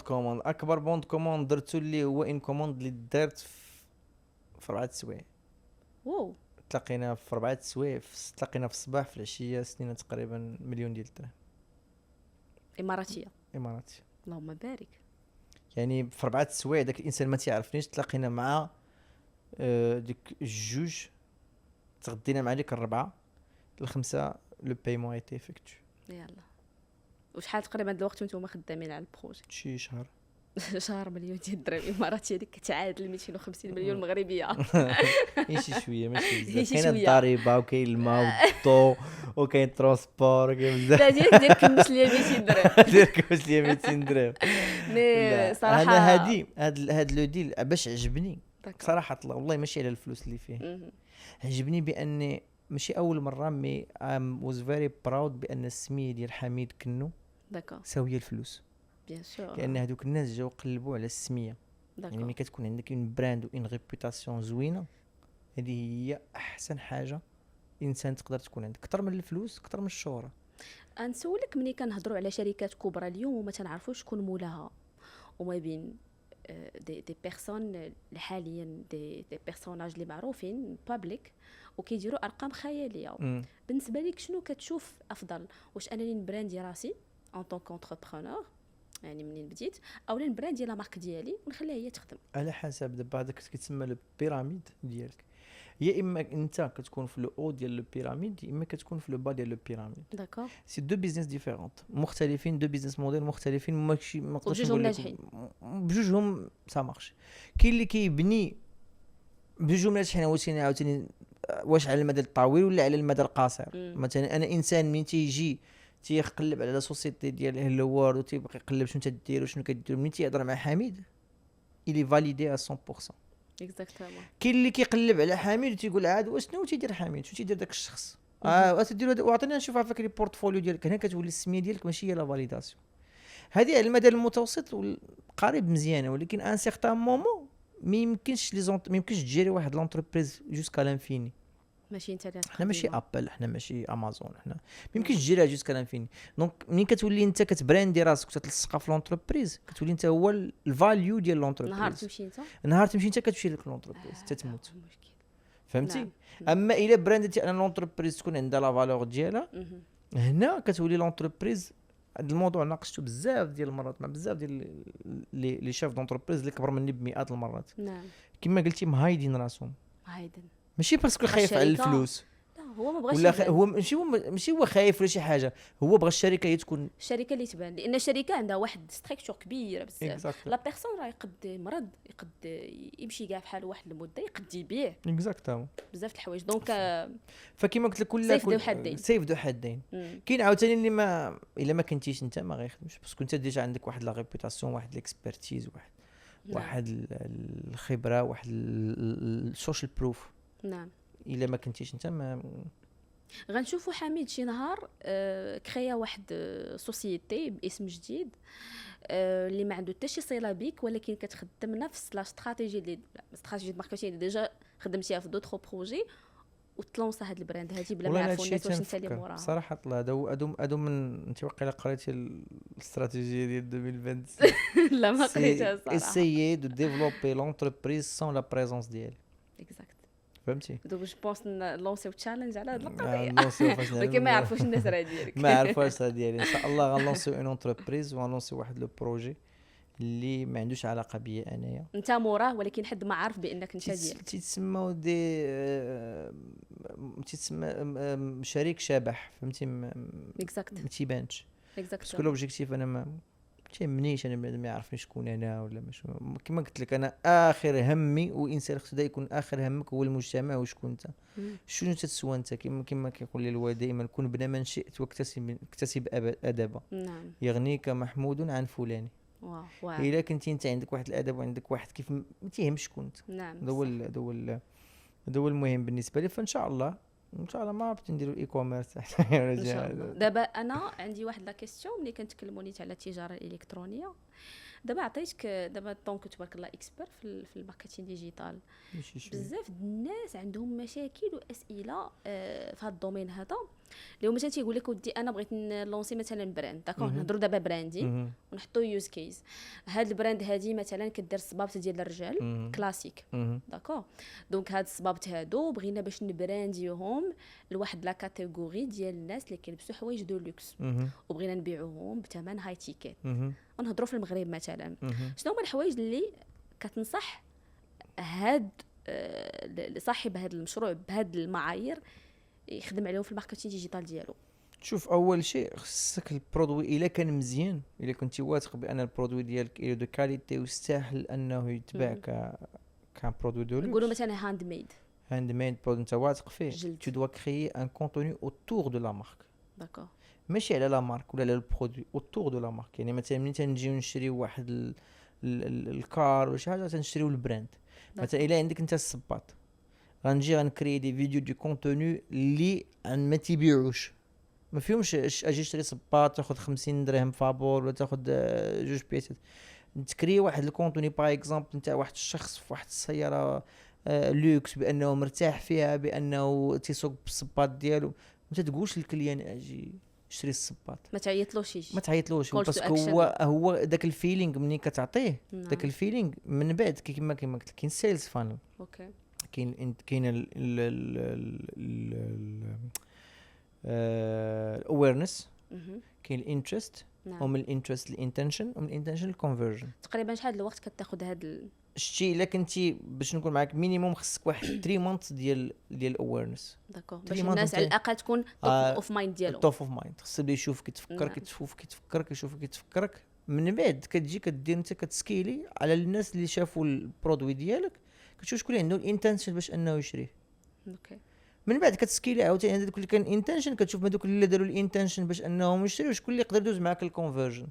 كوموند. اكبر بوند كوموند درتو اللي هو ان كوموند اللي دارت في 4 سوايع. واو. تلاقينا في 4 سوايع، تلاقينا في الصباح في العشيه، سنينا تقريبا مليون ديال الدرهم اماراتيه. اللهم بارك. يعني في 4 سوايع داك الانسان ما تيعرفنيش، تلاقينا مع ديك الجوج، تغدينا مع ديك الربعه الخمسه لو بايمون ايتي افكتو. يلا وشحال تقريبا هاد الوقت وانتم خدامين على البروجي؟ شي شهر. شهر مليون ديال الدرهم اماراتيه ديك كتعادل 250 مليون مغربيه. شي شويه ماشي بزاف. كاين الضريبه وكاين الماء والضو وكاين الترونسبور وكاين بزاف. لا دير كمش ليا 200 درهم. دير كمش ليا 200 درهم. مي صراحه انا هاد لو ديل باش عجبني صراحه والله ماشي على الفلوس اللي فيه. عجبني باني ماشي اول مره مي واز فيري براود بان السميه ديال حميد كنو ساويه الفلوس. بيان سور. لان هذوك الناس جاو قلبوا على السميه. يعني ملي كتكون عندك اون براند وان ريبوتاسيون زوينه، هذه هي احسن حاجه انسان تقدر تكون عندك، اكثر من الفلوس اكثر من الشهره. نسولك ملي كنهضروا على شركات كبرى اليوم وما تنعرفوش شكون مولاها، وما بين دي بيرسون حاليا دي بيرسوناج اللي معروفين بابليك وكيديروا ارقام خياليه. بالنسبه لك شنو كتشوف افضل؟ واش انني نبراندي راسي ان طونك انتربرونور يعني منين بديت، اولا نبراندي لا مارك ديالي ونخليها هي تخدم. على حسب دابا هذاك كيتسمى لو بيراميد ديالك، يا اما انت كتكون في لو او ديال لو بيراميد، يا اما كتكون في لو با ديال لو بيراميد. داكور. سي دو بيزنس ديفيرونت مختلفين، دو بيزنس موديل مختلفين، ماشي ما نقدرش وبجوجهم نقول لك ناجحين. بجوجهم سا مارش. كاين اللي كيبني بجوجهم ناجحين، واش عاوتاني واش على المدى الطويل ولا على المدى القصير. مثلا انا انسان من تيجي تيقلب على لا سوسيتي ديال هلو وورد وتيبقى يقلب شنو تدير وشنو كدير، من تيهضر مع حميد الي فاليدي 100%. اكزاكتومون. كاين اللي كيقلب على حميد وتيقول عاد واشنو تيدير حميد، شنو تيدير داك الشخص، تدير وعطينا نشوف عافاك لي بورتفوليو ديالك. هنا كتولي السميه ديالك ماشي هي لا فاليداسيون. هذه على المدى المتوسط والقريب مزيانه، ولكن ان سيغتان مومون ما يمكنش ما يمكنش تجيري واحد لونتربريز جوسكا لانفيني. ماشي انت اللي حنا ماشي تقدمها. ابل، حنا ماشي امازون، حنا ما يمكنش تجيريها جوسكا لانفيني. دونك ملي كتولي انت كتبراندي راسك وتتلصق في لونتربريز، كتولي انت هو الفاليو ديال نهار لونتربريز. تمشي انت نهار تمشي انت كتمشي لك لونتربريز تتموت. مشكل. فهمتي؟ نعم. اما الا براندتي انا لونتربريز تكون عندها لا فالور ديالها، هنا كتولي لونتربريز. هذا الموضوع ناقشته بزاف ديال المرات مع بزاف ديال لي شيف دونتربريز اللي كبر مني بمئات المرات. نعم. كما قلتي مهايدين راسهم، هايدن. ماشي باسكو خايف على الشركة. الفلوس، لا هو ما بغاش ولا يبان. هو ماشي هو خايف ولا شي حاجه، هو بغى الشركه هي تكون الشركه اللي تبان، لان الشركه عندها واحد ستركتور كبيره بزاف. Exactly. لا بيرسون راه يقد مرض، يقد يمشي كاع بحال واحد المده، يقد يبيع اكزاكتومون. بزاف د الحوايج. دونك فكما قلت لك كل سيف ذو حدين. سيف ذو حدين. كاين عاوتاني اللي ما الا ما كنتيش انت ما غيخدمش، باسكو انت ديجا عندك واحد لا ريبوتاسيون، واحد ليكسبرتيز، واحد الخبره، واحد السوشيال بروف. نعم. الا ما كنتيش انت ما غنشوفوا حميد شي نهار كريا واحد سوسيتي باسم جديد اللي ما عنده حتى شي صله بيك، ولكن كتخدم نفس لا استراتيجي اللي استراتيجي ماركتينغ اللي ديجا خدمتيها في دوطخ بروجي، وتلونسا هاد البراند هادي بلا ما يعرفوا الناس واش انت اللي موراها. صراحه طلع هادو من انت واقيلا قريتي الاستراتيجيه ديال 2020. لا ما قريتها صراحه. اسيي دو ديفلوبي لونتربريز سون لا بريزونس ديالي. اكزاكت. فهمتي؟ دونك جو بونس نلونسيو تشالنج على هاد القضيه، نلونسيو فاش ولكن ما يعرفوش الناس راه ديالك. ما عرفوش راه ديالي. ان شاء الله غنلونسيو اون اونتربريز وغنلونسيو واحد لو بروجي اللي ما عندوش علاقه بيا انايا، انت موراه ولكن حد ما عارف بانك انت ديالك. تيتسموا تيتسمى شريك شبح. فهمتي؟ ما تيبانش. باسكو لوبجيكتيف انا ما تيهمنيش، انا ما يعرفني شكون انا ولا ماشي. كما قلت لك انا اخر همي، وانسان خصو يكون اخر همك هو المجتمع وشكون انت، شنو تتسوى انت. كما كيقول لي الوالد دائما، كن بنا من شئت واكتسب ادبا. نعم. يغنيك محمود عن فلان. واو. الا كنتي انت عندك واحد الادب وعندك واحد كيف ما تيهمش شكون انت. نعم. هذا هو المهم بالنسبه لي. فان شاء الله ما عرفت نديروا اي كوميرس. ان شاء الله. دابا انا عندي واحد لا كيسيون ملي كنتكلموا نيت على التجاره الالكترونيه. دابا عطيتك دابا دونك تبارك الله اكسبير في الماركتينغ ديجيتال. بزاف الناس عندهم مشاكل واسئله في هذا الدومين هذا، اللي هو مثلا تيقول لك ودي انا بغيت نلونسي مثلا براند، داكور نهضروا دابا براندي ونحطوا يوز كيس. هاد البراند هادي مثلا كدير الصبابط ديال الرجال كلاسيك، داكور. دونك هاد الصبابط هادو بغينا باش نبرانديوهم لواحد لا كاتيجوري ديال الناس اللي كيلبسوا حوايج دو لوكس، وبغينا نبيعوهم بثمن هاي تيكيت. ونهضروا في المغرب مثلا، شنو هما الحوايج اللي كتنصح هاد صاحب هاد المشروع بهاد المعايير يخدم عليهم في الماركتينغ ديجيتال ديالو؟ شوف، اول شيء خصك البرودوي الا كان مزيان، الا كنتي واثق بان البرودوي ديالك الى دو كاليتي ويستاهل انه يتباع كان برودوي دو لوكس. نقولوا مثلا هاند ميد برودوي انت واثق فيه، tu dois créer un contenu autour de la marque. داكور. ماشي على لا مارك ولا على البرودوي، autour de la marque. يعني مثلا ملي تنجيو نشريو واحد الكار ولا شي حاجه تنشريو البراند. مثلا الا عندك انت الصباط، غنجي غنكري دي فيديو دو كونتوني اللي ما تيبيعوش، ما فيهمش اجي اشتري صباط تاخذ 50 درهم فابور ولا تاخذ جوج بياسات. تكري واحد الكونتوني باغ اكزومبل نتاع واحد الشخص في واحد السياره لوكس، بانه مرتاح فيها، بانه تيسوق بالصباط ديالو. ما تقولش للكليان اجي اشتري الصباط، ما تعيطلوش باسكو هو داك الفيلينغ منين كتعطيه داك الفيلينغ من بعد كما قلت كاين سيلز فانل. اوكي. كاين الاويرنس، كاين الانترست، نعم. ومن الانترست الانتنشن، ومن الانتنشن الكونفرجن. تقريبا شحال الوقت كتاخذ هاد شتي الا كنتي باش نكون معاك مينيموم خصك واحد 3 مانث ديال الاويرنس داكور تري باش مانث الناس على نتايا. الاقل تكون توب اوف مايند ديالهم. توب اوف مايند، خصك تبدا يشوف كيتفكر نعم. كيتفكرك يشوف كيتفكرك. من بعد كتجي كدير انت كتسكيلي على الناس اللي شافوا البرودوي ديالك، كتشوف شكون اللي عنده الانتنشن باش انه يشريه. اوكي من بعد كتسكيلي عاوتاني هذاك اللي كان انتنشن، كتشوف هذوك اللي داروا الانتنشن باش انهم يشريو شكون اللي يقدر يدوز معاك الكونفرجن.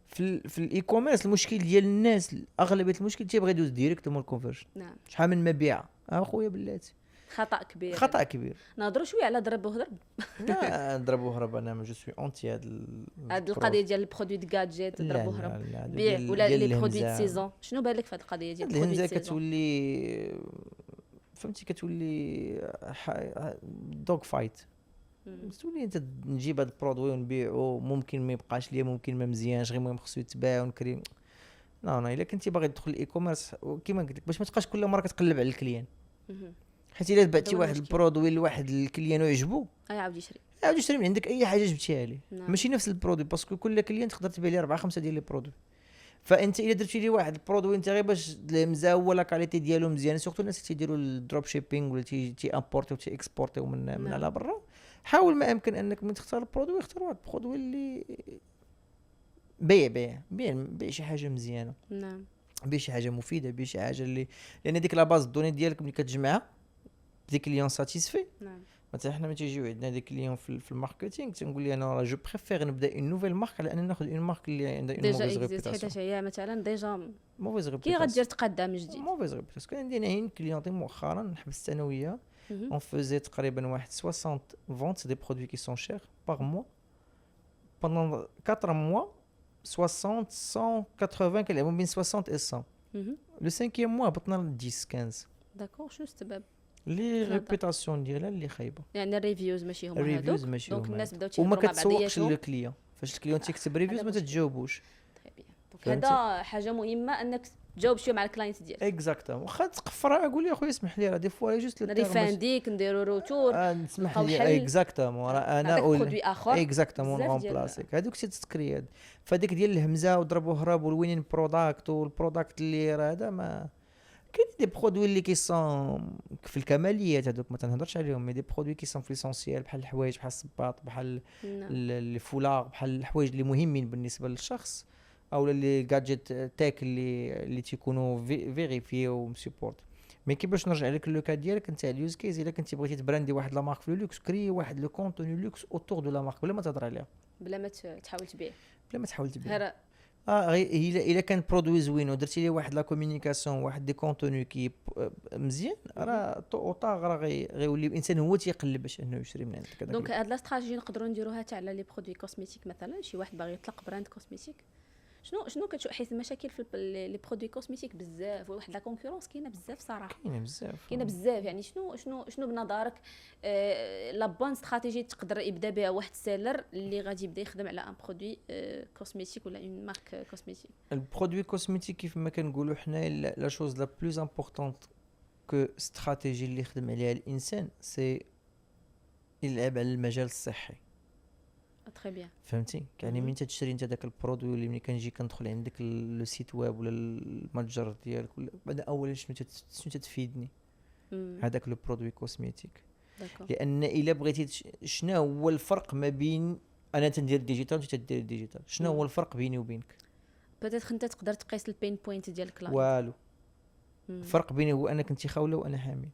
في الاي كوميرس المشكل ديال الناس اغلبيه المشكل تيبغي يدوز ديريكتومون الكونفرجن. نعم شحال من مبيعه اخويا بلاتي خطا كبير. خطا كبير. نهضروا شويه على ضرب وهرب. لا نضربوا هرب، انا جو سوي اونتي هاد القضيه ديال البرودوي دو غادجيت لا، ضرب لا، وهرب لا، بيع ديال- ولا ديال لي برودوي دو الهمزة. سيزون. شنو بالك في هاد القضيه ديال البرودوي الهمزه دو سيزون؟ كتولي فهمتي كتولي دوغ فايت. تولي انت نجيب هاد البرودوي ونبيعو، ممكن ما يبقاش ليا، ممكن ما مزيانش، غير المهم خصو يتباع ونكري. لا الا كنتي باغي تدخل الاي كوميرس كيما قلت لك باش ما تبقاش كل مره كتقلب على الكليان، حيت الا بعتي هو واحد المشكل. البرودوي لواحد الكليان ويعجبو اي عاود يشري. عاود يشري من عندك اي حاجه جبتيها ليه. نعم. ماشي نفس البرودوي، باسكو كل كليان تقدر تبيع ليه 4 5 ديال لي برودوي. فانت الا درتي لي واحد البرودوي انت غير باش الهمزه هو لا كاليتي ديالو مزيان، سورتو الناس اللي تيديروا الدروب شيبينغ ولا تي امبورتيو تي اكسبورتيو من نعم. على برا، حاول ما امكن انك من تختار البرودوي اختار واحد البرودوي اللي بيع شي حاجه مزيانه، نعم بيع شي حاجه مفيده، بيع شي حاجه اللي لان ديك لا باز دوني ديالك ملي كتجمعها دي كليون ساتيسفي. نعم مثلا حنا ملي تيجيو عندنا دي كليون في الماركتينغ تنقول لي انا جو بريفير نبدا اون نوفيل مارك على ان ناخذ اون مارك اللي عندها اون ديجا موفيز اكزيست، ريبيتاسيون. حيت هي مثلا ديجا موفيز كي ريبيتاسيون غدير تقدم من جديد. موفيز ريبيتاسيون. كان عندنا هنا كليونتي مؤخرا نحبست انا وياه مهم. on faisait تقريبا واحد 60 ventes, c'est des produits qui sont chers par mois pendant 4 mois. 60 180 كيلعبوا بين 60 et 100. مهم. le cinquième mois هبطنا 10 15 داكور شنو السبب؟ لي هذا. ريبيتاسيون ديالها اللي خايبه. يعني الريفيوز ماشي هما الريفيوز هادوك، ماشي دونك هما الناس هادوك. بداو وما تيهضروا مع كتسوقش بعضياتهم. للكليون، فاش الكليون تيكتب ريفيوز ما مشكل. تتجاوبوش. طيب بيان. دونك فهمتي؟ هذا حاجه مهمه انك تجاوب شويه مع الكلاينت ديالك. اكزاكتومون. واخا تقفر اقول لي اخويا اسمح لي راه دي فوا جوست ريفانديك نديروا روتور نسمح نلقاو لي حل. اكزاكتومون راه انا هذاك برودوي اخر اكزاكتومون بزاف اون ديال- بلاسيك هذوك تتكرياد. فهاديك ديال الهمزه وضرب وهرب والوينين بروداكت والبروداكت اللي راه هذا ما كاين دي برودوي اللي كيسون في الكماليات هذوك ما تنهضرش عليهم، مي دي برودوي كيسون في ليسونسيال بحال الحوايج بحال الصباط بحال نعم. الفولار بحال الحوايج اللي مهمين بالنسبه للشخص او اللي جادجيت تاك اللي تيكونوا فيريفي ومسيبورت. مي كيفاش نرجع لك لو كا ديالك انت اليوز كيز، الا كنتي بغيتي تبراندي واحد لا مارك في لوكس كري واحد لو كونتوني لوكس اوتور دو لا مارك بلا ما تهضر عليها، بلا ما تحاول تبيع بلا ما تحاول تبيع. غير الا كان برودوي زوين ودرتي ليه واحد لا كومونيكاسيون واحد دي كونتوني كي مزيان راه طوطا راه غيولي الانسان هو تيقلب باش انه يشري من عندك. هذاك دونك هاد لا استراتيجي نقدروا نديروها حتى على لي برودوي كوسميتيك. مثلا شي واحد باغي يطلق براند كوسميتيك، شنو كتشوف؟ حيت المشاكل في لي برودوي كوسميتيك بزاف، واحد لا كونكورونس كاينه بزاف صراحه، كاينه بزاف. يعني شنو بنظرك لا بون استراتيجي تقدر يبدا بها واحد السيلر اللي غادي يبدا يخدم على ان برودوي كوسميتيك ولا اون مارك كوسميتيك؟ البرودوي كوسميتيك كيف ما كنقولوا حنا لا شوز لا بلوز امبورطونت كو استراتيجي اللي يخدم عليها الانسان سي يلعب على المجال الصحي. تري بيان. فهمتي؟ يعني ملي تشري انت داك البرودوي اللي ملي كنجي كندخل عندك لو سيت ويب ولا المتجر ديالك ولا بعد اولا شنو تتفيدني هذاك لو برودوي كوسميتيك. داكور. لان الا بغيتي شنو هو الفرق ما بين انا تندير ديجيتال وانت تدير ديجيتال، شنو هو الفرق بيني وبينك؟ بيتيت انت تقدر تقيس البين بوينت ديال الكلاينت. والو. الفرق بيني هو انا كنتي خاوله وانا حامل.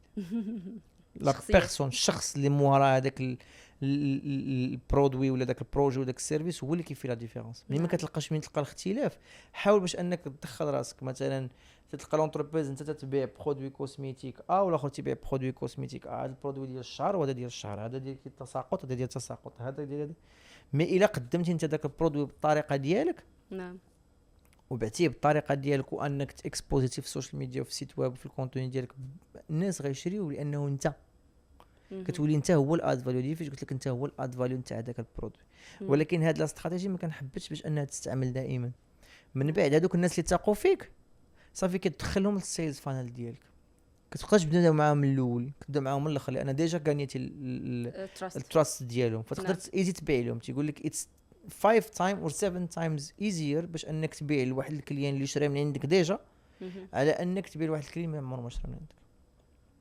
لا شخصية. بيرسون الشخص اللي مورا هذاك البرودوي ولا داك البروجي ولا داك السيرفيس هو اللي كيفي لا ديفيرونس. ملي ما كتلقاش مين تلقى الاختلاف حاول باش انك تدخل راسك. مثلا تلقى لونتربريز انت تتبيع برودوي كوسميتيك والاخر تيبيع برودوي كوسميتيك هذا البرودوي ديال الشعر وهذا ديال الشعر، هذا ديال التساقط هذا ديال التساقط، هذا ديال مي الا قدمتي انت داك البرودوي بالطريقه ديالك نعم. وبعتيه بالطريقه ديالك وانك تاكسبوزيتي في السوشيال ميديا وفي السيت ويب وفي الكونتوني ديالك الناس غيشريو لانه انت كتولي انت هو الاد فاليو ديال فاش قلت لك انت هو الاد فاليو نتاع داك البرودوي. ولكن هاد الاستراتيجي ما كنحبش باش انها تستعمل دائما. من بعد هذوك الناس اللي تاقوا فيك صافي كتدخلهم للسيلز فانل ديالك، كتبقاش تبدا معاهم من الاول كتبدا معاهم من الاخر لان ديجا غانيتي التراست ديالهم فتقدر ايزي تبيع لهم. تيقول لك 5 تايم or 7 تايمز ايزير باش انك تبيع لواحد الكليان اللي شرا من عندك ديجا على انك تبيع لواحد الكليان ما عمره ما شرا من عندك.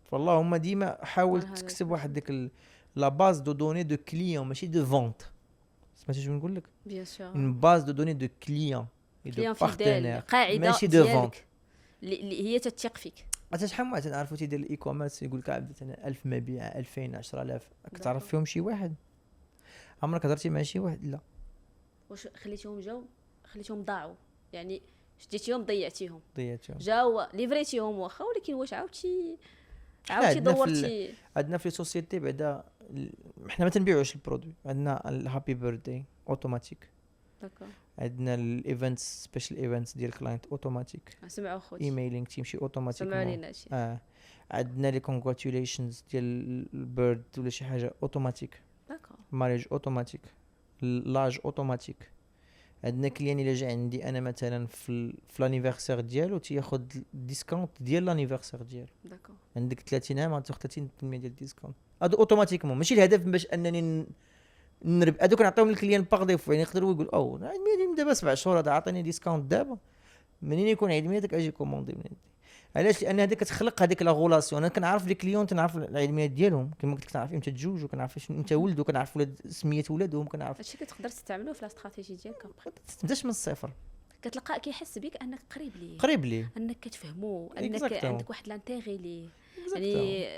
فالله هما ديما حاول تكسب واحد ديك لا باز دو دوني دو كليون ماشي دو فونت. سمعتي شنو نقول لك؟ بيان سور اون باز دو دوني دو كليون كليون فيديل، قاعده ماشي دو فونت ديالك اللي هي تتثق فيك. حتى شحال ما تنعرفوا تيدير الاي كوميرس يقول لك عبدت انا 1000 مبيع 2000 10000 كتعرف فيهم شي واحد؟ عمرك هضرتي مع شي واحد؟ لا. واش خليتهم ضاعوا يعني شديتيهم ضيعتيهم ضيعتهم جاو ليفريتيهم واخا، ولكن واش عاودتي عندنا دورتي؟ عندنا في السوسيتي بعدا حنا ما تنبيعوش البرودوي. عندنا الهابي بيرثداي اوتوماتيك، داكور عندنا الايفنتس سبيشال ايفنتس ديال كلاينت اوتوماتيك، سمعوا خوتي ايميلينغ تيمشي اوتوماتيك. سمعوا لينا شي عندنا لي كونغراتوليشنز ديال البيرد ولا شي حاجه اوتوماتيك، داكور ماريج اوتوماتيك، لاج اوتوماتيك. عندنا كليان الا جا عندي انا مثلا في لانيفرسير ديالو تياخذ ديسكاونت ديال لانيفرسير ديالو. داكور عندك 30 عام غتاخذ 30% ديال الديسكاونت. هادو اوتوماتيكمون ماشي الهدف باش انني نربح. هادو كنعطيهم للكليان باغ ديفو، يعني يقدروا يقول او عيد ميلادي دابا 7 شهور هذا عطيني ديسكاونت دابا، منين يكون عيد ميلادك اجي كوموندي من عندي. علاش؟ لان هذيك كتخلق هذيك لا غولاسيون. انا كنعرف لي كليون تنعرف العيد ميلاد ديالهم كما قلت لك، كنعرف امتى تزوجوا، كنعرف شنو امتى ولدوا، كنعرف ولاد سميات ولادهم، كنعرف هادشي كتقدر تستعملوا في لا استراتيجي ديالك. تبداش من الصفر. كتلقى كيحس بك انك قريب ليه انك كتفهمو، انك Exactement. عندك واحد لانتيغي ليه يعني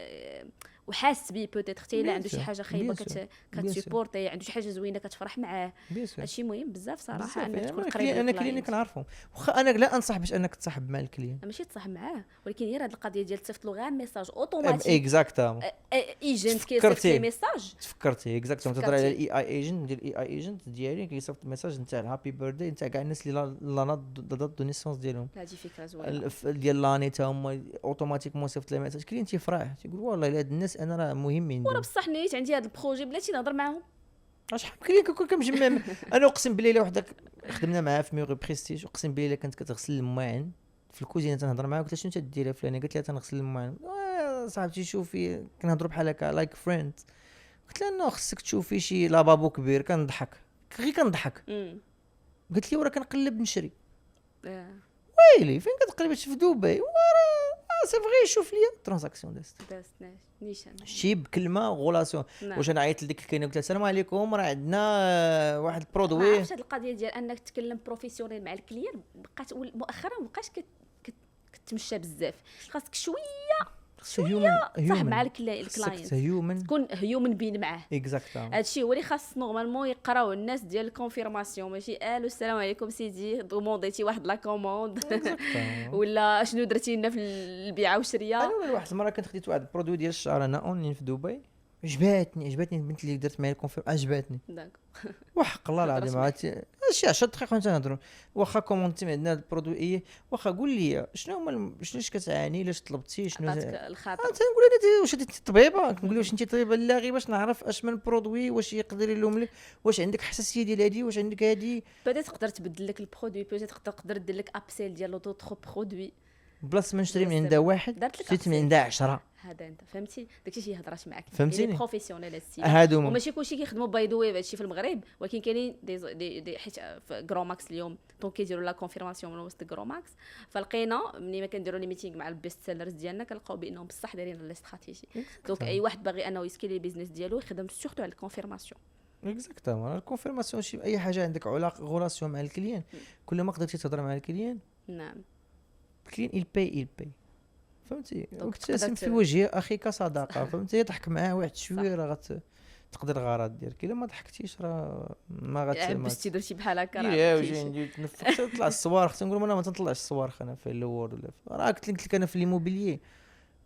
وحاس بيه بوتيتر حتى الا عنده شي حاجه خايبه كتسيبورتي، عنده شي حاجه زوينه كتفرح معاه. هادشي مهم بزاف صراحه انك تكون قريب. انا كليني كنعرفهم، واخا انا لا انصح باش انك تصاحب مع الكليان، ماشي تصاحب معاه، ولكن غير هاد القضيه ديال تصيفط له غير ميساج اوتوماتيك. اكزاكتومون ايجنت كيصيفط لي ميساج. تفكرتي اكزاكتومون تهضر على الاي اي ايجنت ديال الاي اي ايجنت ديالي كيصيفط ميساج نتاع الهابي بيرثداي نتاع كاع الناس اللي لا دات دو نيسونس ديالهم. هادي فكره زوينه ديال لاني تا هما اوتوماتيكمون صيفط لي ميساج. كليان تيفرح تيقول والله الا هاد الناس انا راه مهمين. ورا بصح نيت عندي هاد البروجي بلاتي نهضر معاهم. شحال كليان كنكون كنجمع انا اقسم بالله الا وحدك خدمنا معاه في ميغو بريستيج، اقسم بالله الا كنت كتغسل الماعن في الكوزينه تنهضر معاه، قلت لها شنو تدير فلانه؟ قالت لي تنغسل الماعن. صاحبتي شوفي كنهضروا بحال هكا لايك فريند. قلت لها نو خصك تشوفي شي لابابو كبير. كنضحك غير كنضحك. قالت لي ورا كنقلب نشري. ويلي فين كتقلبي في دبي؟ سي فغي شوف لي ترانزاكسيون دازت نيشان شي بكلمه غولاسيون. واش انا عيطت لديك الكلينه قلت لها السلام عليكم راه عندنا واحد البرودوي. عرفت هاد القضيه ديال انك تتكلم بروفيسيونيل مع الكليان بقات مؤخرا مابقاش كتمشى بزاف. خاصك شويه تصاحب مع الكلاينت، تكون هيومن بين معاه. اكزاكتومون هادشي هو اللي خاص نورمالمون يقراو الناس ديال الكونفيرماسيون، ماشي الو السلام عليكم سيدي دومونديتي واحد لا كوموند ولا شنو درتي لنا في البيعه والشريه. انا واحد المره كنت خديت واحد البرودوي ديال الشعر انا اونلاين في دبي، عجبتني البنت اللي درت معايا الكونفيرم عجبتني وحق الله العظيم. عرفتي شي 10 دقائق وانت نهضروا واخا كومونتي عندنا هاد البرودوي واخا قول لي شنو هما شنوش كتعاني علاش طلبتي شنو الخاطر. تنقول انا واش انت طبيبه؟ كنقول واش انت طبيبه لا غير باش نعرف اش من برودوي واش يقدر يلوم لك، واش عندك حساسيه ديال هادي، واش عندك هادي. بدا تقدر تبدل لك البرودوي، بدا تقدر دير لك ابسيل ديال لوطو برودوي بلاص ما نشري من عندها واحد شريت من عندها 10. هذا انت فهمتي داكشي شي هضرات معاك فهمتيني يعني بروفيسيونيل السي هادو وماشي كلشي كيخدموا بايدوي هادشي في المغرب، ولكن كاينين دي حيت في غروماكس اليوم دونك كيديروا لا كونفيرماسيون من وسط غروماكس. فلقينا ملي ما كنديروا لي ميتينغ مع البيست سيلرز ديالنا كنلقاو بانهم بصح دايرين لي استراتيجي. دونك اي واحد باغي انه يسكيلي البيزنس ديالو يخدم سورتو على الكونفيرماسيون. اكزاكتومون الكونفيرماسيون شي اي حاجه عندك علاقه غولاسيون مع الكليان، كل ما قدرتي تهضر مع الكليان نعم الكليان يل باي فهمتي. وابتسم في وجه اخيك صداقه فهمتي. ضحك معاه واحد شويه راه تقضي الغرض ديالك. الا ما ضحكتيش راه ما عبستي درتي بحال هكا راه وجهي ندير تنفخت طلع الصواريخ. تنقول انا ما تنطلعش الصواريخ انا في اللور ولا راه قلت لك انا في ليموبيليي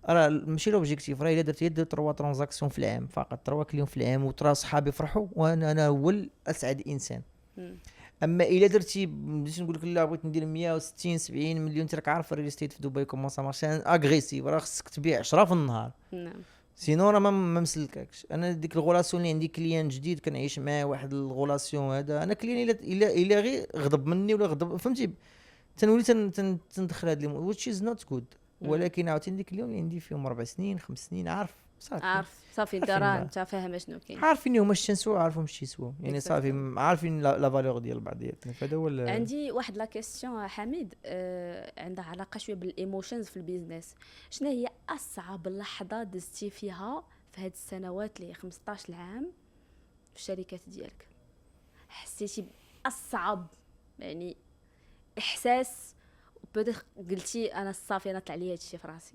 راه ماشي لوبجيكتيف. راه الا درت 3 ترانزاكسيون في العام فقط 3 كليون في العام وترى صحابي يفرحوا وانا هو الاسعد انسان. اما الا درتي بديت نقول لك لا بغيت ندير 160 70 مليون انت راك عارف الريل استيت في دبي كومون سا مارشي اغريسيف راه خصك تبيع 10 في النهار. نعم سينو راه ما مسلككش. انا ديك الغولاسيون اللي عندي كليان جديد كنعيش معاه واحد الغولاسيون هذا انا كليان الا غير غضب مني ولا غضب فهمتي تنولي تندخل هذا which is not good. ولكن عاوتاني ديك اليوم اللي عندي فيهم 4 سنين 5 سنين عارف صافي عارف صافي انت عارفين راه بقى. انت فاهم شنو كاين. عارفين هما الشنسوا عارفهم شي يسوا يعني صافي Exactement. عارفين لا فالور ديال بعضياتنا فهذا هو عندي واحد لا كيسيون حميد، عندها علاقه شويه بالايموشنز في البيزنس. شنو هي اصعب لحظه دزتي فيها في هاد السنوات اللي 15 عام في الشركات ديالك؟ حسيتي باصعب يعني احساس وبدأ قلتي انا صافي انا طلع لي هادشي في راسي؟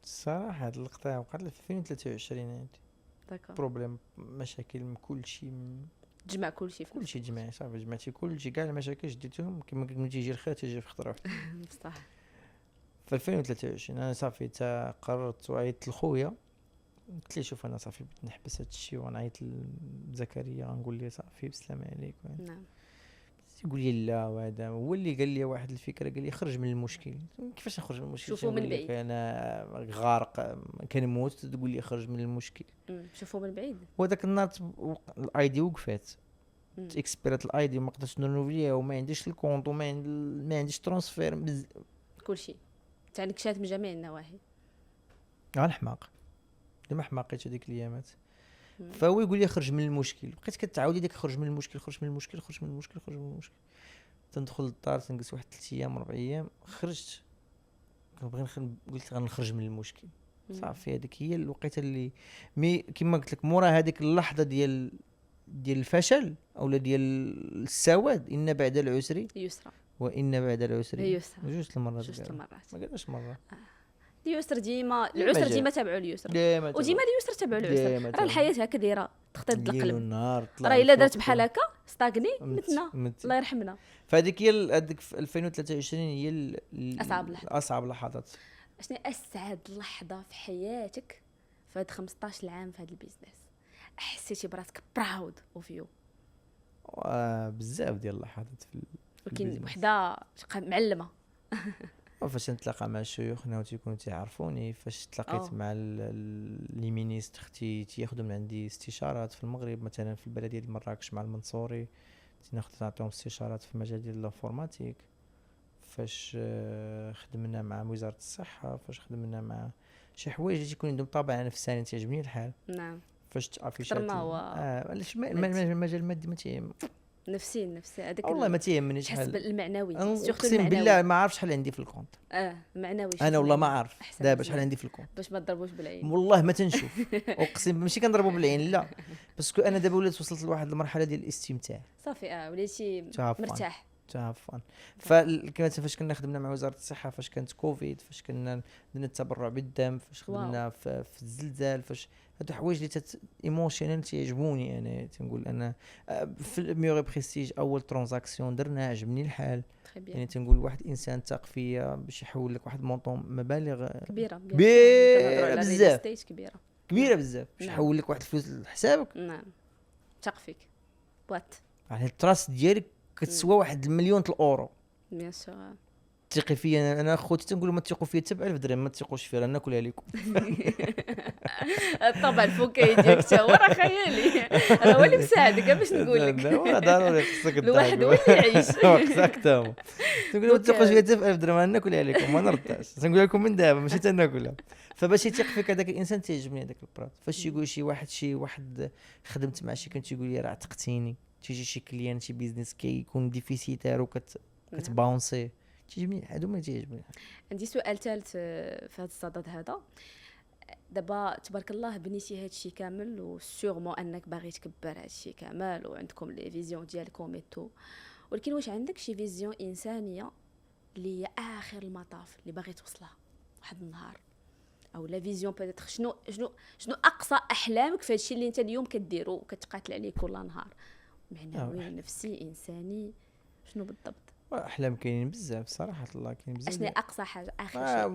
الصراحه هاد اللقطه وقعت لي في 2023 عندي داكور. بروبليم مشاكل من كل شيء تجمع كل شيء في كل شيء جماعي صافي جمعتي كل شيء كاع المشاكل جديتهم كما قلت تيجي الخير تيجي في خطره واحدة. بصح. في 2023 انا صافي قررت وعيطت لخويا قلت لي شوف انا صافي بغيت نحبس هذا الشيء ونعيط لزكريا نقول لي صافي بسلام عليك نعم. يقول لي لا وهذا هو اللي قال لي واحد الفكره قال لي خرج من المشكل. كيفاش نخرج من المشكل؟ شوفوا من شنو نقول لك؟ بعيد. انا غارق كنموت تقول لي خرج من المشكل. شوفوا من بعيد. وذاك النهار الاي دي وقفات مم. اكسبيرات الاي دي وما قدرتش نرنوفليها وما عنديش الكونط وما ما عنديش ترانسفير كل شيء انت عندك شات من جميع النواحي. الحماق لما حماقيت هذيك الايامات. مم. فهو يقول لي خرج من المشكل بقيت كتعاودي ديك خرج من المشكل خرج من المشكل خرج من المشكل خرج من المشكل. تندخل للدار تنجلس واحد 3 ايام 4 ايام خرجت كنبغي قلت غنخرج من المشكل. صافي هذيك هي الوقيته اللي كما قلت لك مورا هذيك اللحظه ديال الفشل اولا ديال السواد ان بعد العسر يسرى. وان بعد العسر يسرى. جوج المرات جوج المرات. ما قالش مره اليسر ديما العسر جا. ديما تابعوا اليسر ديما وديما اليسر تابعوا العسر. راه الحياه هكا دايره تخطيط الليل القلب. والنهار طلع راه الا الفوق درت بحال هكا ستاغني متنا مت. الله يرحمنا. فهذيك هي هذيك في 2023 هي أصعب لحظة. اصعب لحظات. شنو اسعد لحظه في حياتك في هاد 15 عام في هاد البيزنس؟ حسيتي براسك براود اوف يو؟ بزاف ديال اللحظات في ولكن البيزنس. وحده معلمه. فاش نتلاقى مع شيوخنا وتيكونوا تيعرفوني فاش تلاقيت مع لي مينيستر تياخذوا من عندي استشارات في المغرب مثلا في البلديه ديال مراكش مع المنصوري نعطيهم استشارات في المجال ديال الانفورماتيك. فاش خدمنا مع وزاره الصحه فاش خدمنا مع شي حوايج اللي تيكون عندهم طابع نفساني تيعجبني الحال. نعم. فاش تعرفي أكثر ما هو علاش المجال المادي ما تيهم نفسي هذاك والله ما تيهمنيش تحس شحال بالمعنوي. اقسم بالله ما عارف شحال عندي في الكونت. معنوي. انا والله ما عارف أحسن دابا مزيان. شحال عندي في الكونت باش ما تضربوش بالعين. والله ما تنشوف اقسم ماشي كنضربوا بالعين لا باسكو انا دابا وليت وصلت لواحد المرحله ديال الاستمتاع صافي وليتي تعرفان. مرتاح. تعرفان. فكما فاش كنا خدمنا مع وزاره الصحه فاش كانت كوفيد فاش كنا درنا التبرع بالدم فاش خدمنا في الزلزال فاش هادو حوايج اللي ايموشنال تيعجبوني انا تنقول انا في الميوري بريستيج اول ترانزاكسيون درنا عجبني الحال. يعني تنقول واحد انسان ثاق فيا باش يحول لك واحد مونطون مبالغ كبيره بزاف كبيره بزاف باش نعم. يحول لك واحد الفلوس لحسابك. نعم ثق فيك بوات على التراست ديالك كتسوى واحد المليون الاورو. بيان سور. تيقي فيا انا خوتي تنقول ما تيقوا فيا حتى ب 1000 درهم ما تيقوش فيا ناكلها لكم. طبعا الفكاهي ديالك حتى هو راه خيالي. راه هو اللي مساعدك باش نقول لك. لا ضروري خصك الواحد هو اللي يعيش. اكزاكتومون. تنقول ما تيقوش فيا حتى ب 1000 درهم ناكلها لكم ما نرداش تنقول لكم من دابا ماشي تناكلها. فباش يثق فيك هذاك الانسان تيعجبني هذاك البرات. فاش يقول شي واحد خدمت مع شي كنت يقول لي راه عتقتيني تيجي شي كليان شي بيزنس كيكون ديفيسيتار كتباونسي تيجبني هادو ما تيعجبني. عندي سؤال ثالث في هذا الصدد هذا. دابا تبارك الله بنيتي هذا الشيء كامل وسيغمون انك باغي تكبر هذا الشيء كامل وعندكم لي فيزيون ديالكم ايتو، ولكن واش عندك شي فيزيون انسانيه اللي هي اخر المطاف اللي باغي توصلها واحد النهار؟ او لا فيزيون بيتيتر شنو اقصى احلامك في هذا الشيء اللي انت اليوم كديرو وكتقاتل عليه كل نهار؟ معنوي نفسي انساني شنو بالضبط؟ احلام كاينين بزاف صراحه الله كاين بزاف. شنو اقصى حاجه اخر شيء؟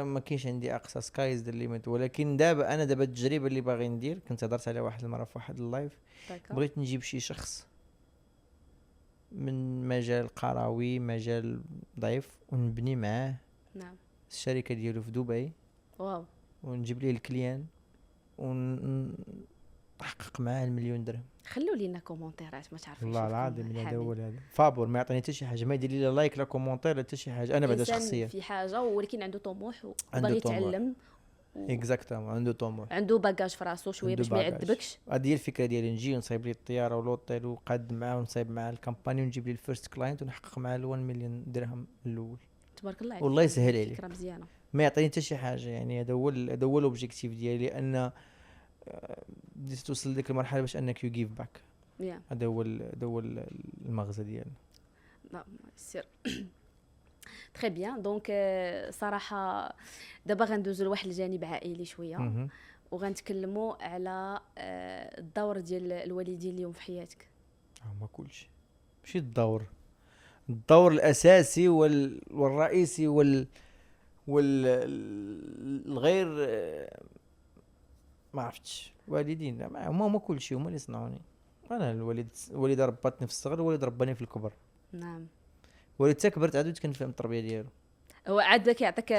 ما كاينش عندي اقصى سكايز ذا ليميت. ولكن دابا التجربه اللي باغي ندير كنت هضرت عليها واحد المره في واحد اللايف. بغيت نجيب شي شخص من مجال قروي مجال ضعيف ونبني معاه نعم الشركه ديالو في دبي. واو. ونجيب ليه الكليان ونحقق معاه المليون درهم. خلوا لينا كومونتيرات ما تعرفوش والله العظيم هذا هو هذا فابور ما يعطيني حتى شي حاجه ما يدير لي لايك لا كومونتير لا حتى شي حاجه. انا بعدا شخصيه في حاجه ولكن عنده طموح وباغي يتعلم اكزاكتومون عنده طموح، عنده باجاج في راسو شويه عنده باش ما باجاج. يعذبكش. هذه هي الفكره ديالي، نجي ونصايب لي الطياره والوطيل وقاد معاه ونصايب معاه الكامباني ونجيب لي الفيرست كلاينت ونحقق معاه 1 مليون درهم الاول. تبارك الله عليك، والله يسهل عليك. فكره مزيانه. ما يعطيني حتى شي حاجه، يعني هذا هو الاوبجيكتيف ديالي، ان بديت توصل لديك المرحله باش انك يو جيف باك. هذا هو المغزى ديالنا. نعم سير. تري بيان. دونك صراحه دابا غندوزو لواحد الجانب عائلي شويه، وغنتكلموا على الدور ديال الوالدين اليوم في حياتك. ما كلشي ماشي الدور الاساسي والرئيسي والغير ما عرفتش. والدين هما كلشي، هما اللي صنعوني. انا الوالده ربطني في الصغر، الوالد رباني في الكبر. نعم. وليت كبرت عاد كنفهم التربيه ديالو. هو عاد كيعطيك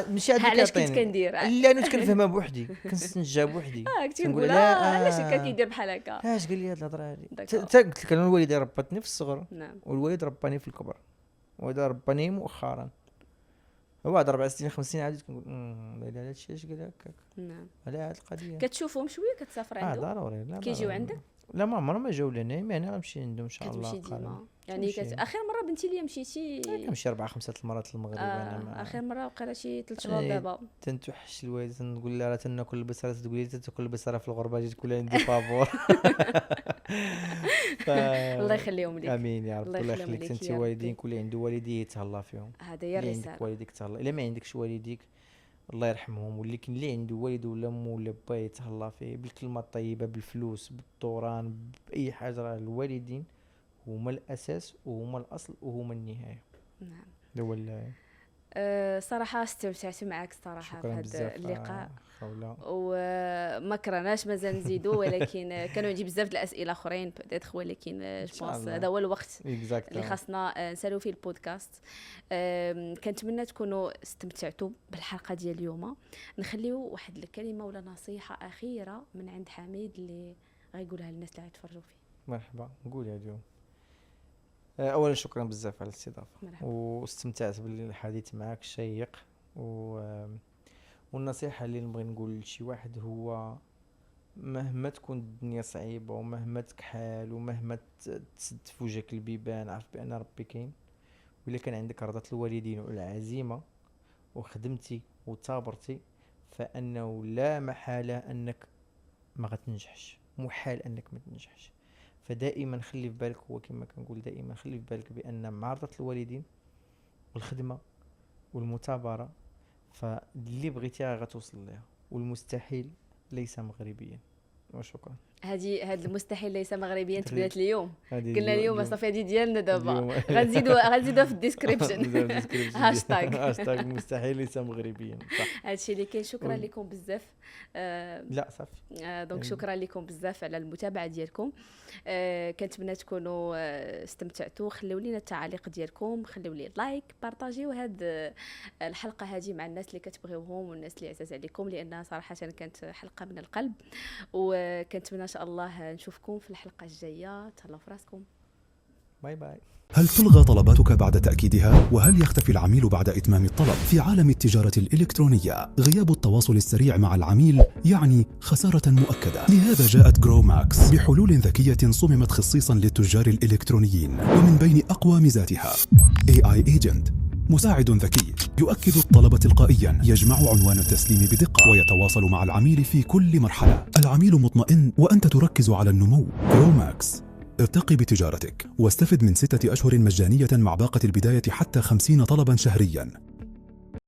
ماشي عاد علاش كنت كندير؟ لا انا كنت كنفهمها بوحدي، كنستنجا بوحدي. كنت كنقول علاش كان كيدير بحال هكا. اش قال لي هاد الهضره هادي؟ قلت لك انا الوالده ربطني في الصغر. نعم. والوالد رباني في الكبر، وهذا رباني مؤخرا. هو بعد 4 سنين 5 سنين عاد كنقول لا هذا الشيء اش قال هكاك. نعم. على هاد القضيه كتشوفهم شويه، كتسافر عنده؟ ضروري. لا كيجيو عندك؟ لا ما عمرهم ما جاو لهنا، يعني انا غنمشي عندهم ان شاء الله. كتمشي ديما يعني اخر مره بنتي لي مشيتي؟ كنمشي 4 5 المرات للمغرب. انا اخر مره وقيلا شي 3 شهور دابا. تنتوحش الوالد، تنقول لها راه تناكل البصره، تقول لي تاكل البصره في الغربه، جيت تقول عندي فابور. الله يخليهم لك. امين يا رب. الله يخليك انت والدين، كل عنده والديه يتهلا فيهم. هذا هي الرساله. عندك والديك تهلا، الا ما عندكش والديك الله يرحمهم، ولكن اللي عنده والد ولا مو ولا با يتهلا فيه بالكلمه الطيبه، بالفلوس، بالطوران، باي حاجه. راه الوالدين هما الاساس وهما الاصل وهما النهايه. نعم. هو صراحه استمتعت معك صراحه في هذا اللقاء، خوله. وما كرهناش مازال نزيدوا، ولكن كانوا عندي بزاف د الاسئله اخرين بيتيتر، ولكن جو بونس هذا هو الوقت اللي خاصنا نسالوا فيه البودكاست. كنتمنى تكونوا استمتعتوا بالحلقه ديال اليوم. نخليو واحد الكلمه ولا نصيحه اخيره من عند حميد اللي غيقولها للناس اللي غيتفرجوا فيه. مرحبا. نقولها اليوم. اولا شكرا بزاف على الاستضافه، واستمتعت بالحديث معك شيق. والنصيحه اللي نبغي نقول لشي واحد هو مهما تكون الدنيا صعيبه ومهما تكحال ومهما تسد في وجهك البيبان، عرف بان ربي كاين. وإلا كان عندك رضا الوالدين والعزيمه وخدمتي وثابرتي، فانه لا محاله انك ما غتنجحش، محال انك ما تنجحش. فدائما خلي في بالك، هو كما كنقول دائما خلي في بالك بان مع رضا الوالدين والخدمه والمثابره، فاللي بغيتيها غتوصل لها، والمستحيل ليس مغربيا. وشكرا. هذا المستحيل ليس مغربيا تبدات اليوم. قلنا اليوم صافي هذه ديالنا دابا. غنزيدوا في الديسكريبشن هاشتاغ مستحيل ليس مغربيا. صح، هادشي اللي كاين. شكرا لكم بزاف. لا صافي. دونك شكرا لكم بزاف على المتابعه ديالكم. كنتمنى تكونوا استمتعتوا. خليو لينا التعاليق ديالكم، خليو لي لايك، بارطاجيو هاد الحلقه هذه مع الناس اللي كتبغيوهم والناس اللي عزاز عليكم، لانها صراحه كانت حلقه من القلب. وكنتمنى ان شاء الله نشوفكم في الحلقه الجايه. تهلاو في راسكم. باي باي. هل تلغى طلباتك بعد تأكيدها؟ وهل يختفي العميل بعد إتمام الطلب؟ في عالم التجارة الإلكترونية غياب التواصل السريع مع العميل يعني خسارة مؤكدة. لهذا جاءت جرو ماكس بحلول ذكية صممت خصيصا للتجار الإلكترونيين، ومن بين أقوى ميزاتها AI Agent، مساعد ذكي يؤكد الطلب تلقائيا، يجمع عنوان التسليم بدقة ويتواصل مع العميل في كل مرحلة. العميل مطمئن وأنت تركز على النمو. جرو ماكس، ارتقي بتجارتك واستفد من 6 أشهر مجانية مع باقة البداية حتى 50 طلبا شهريا.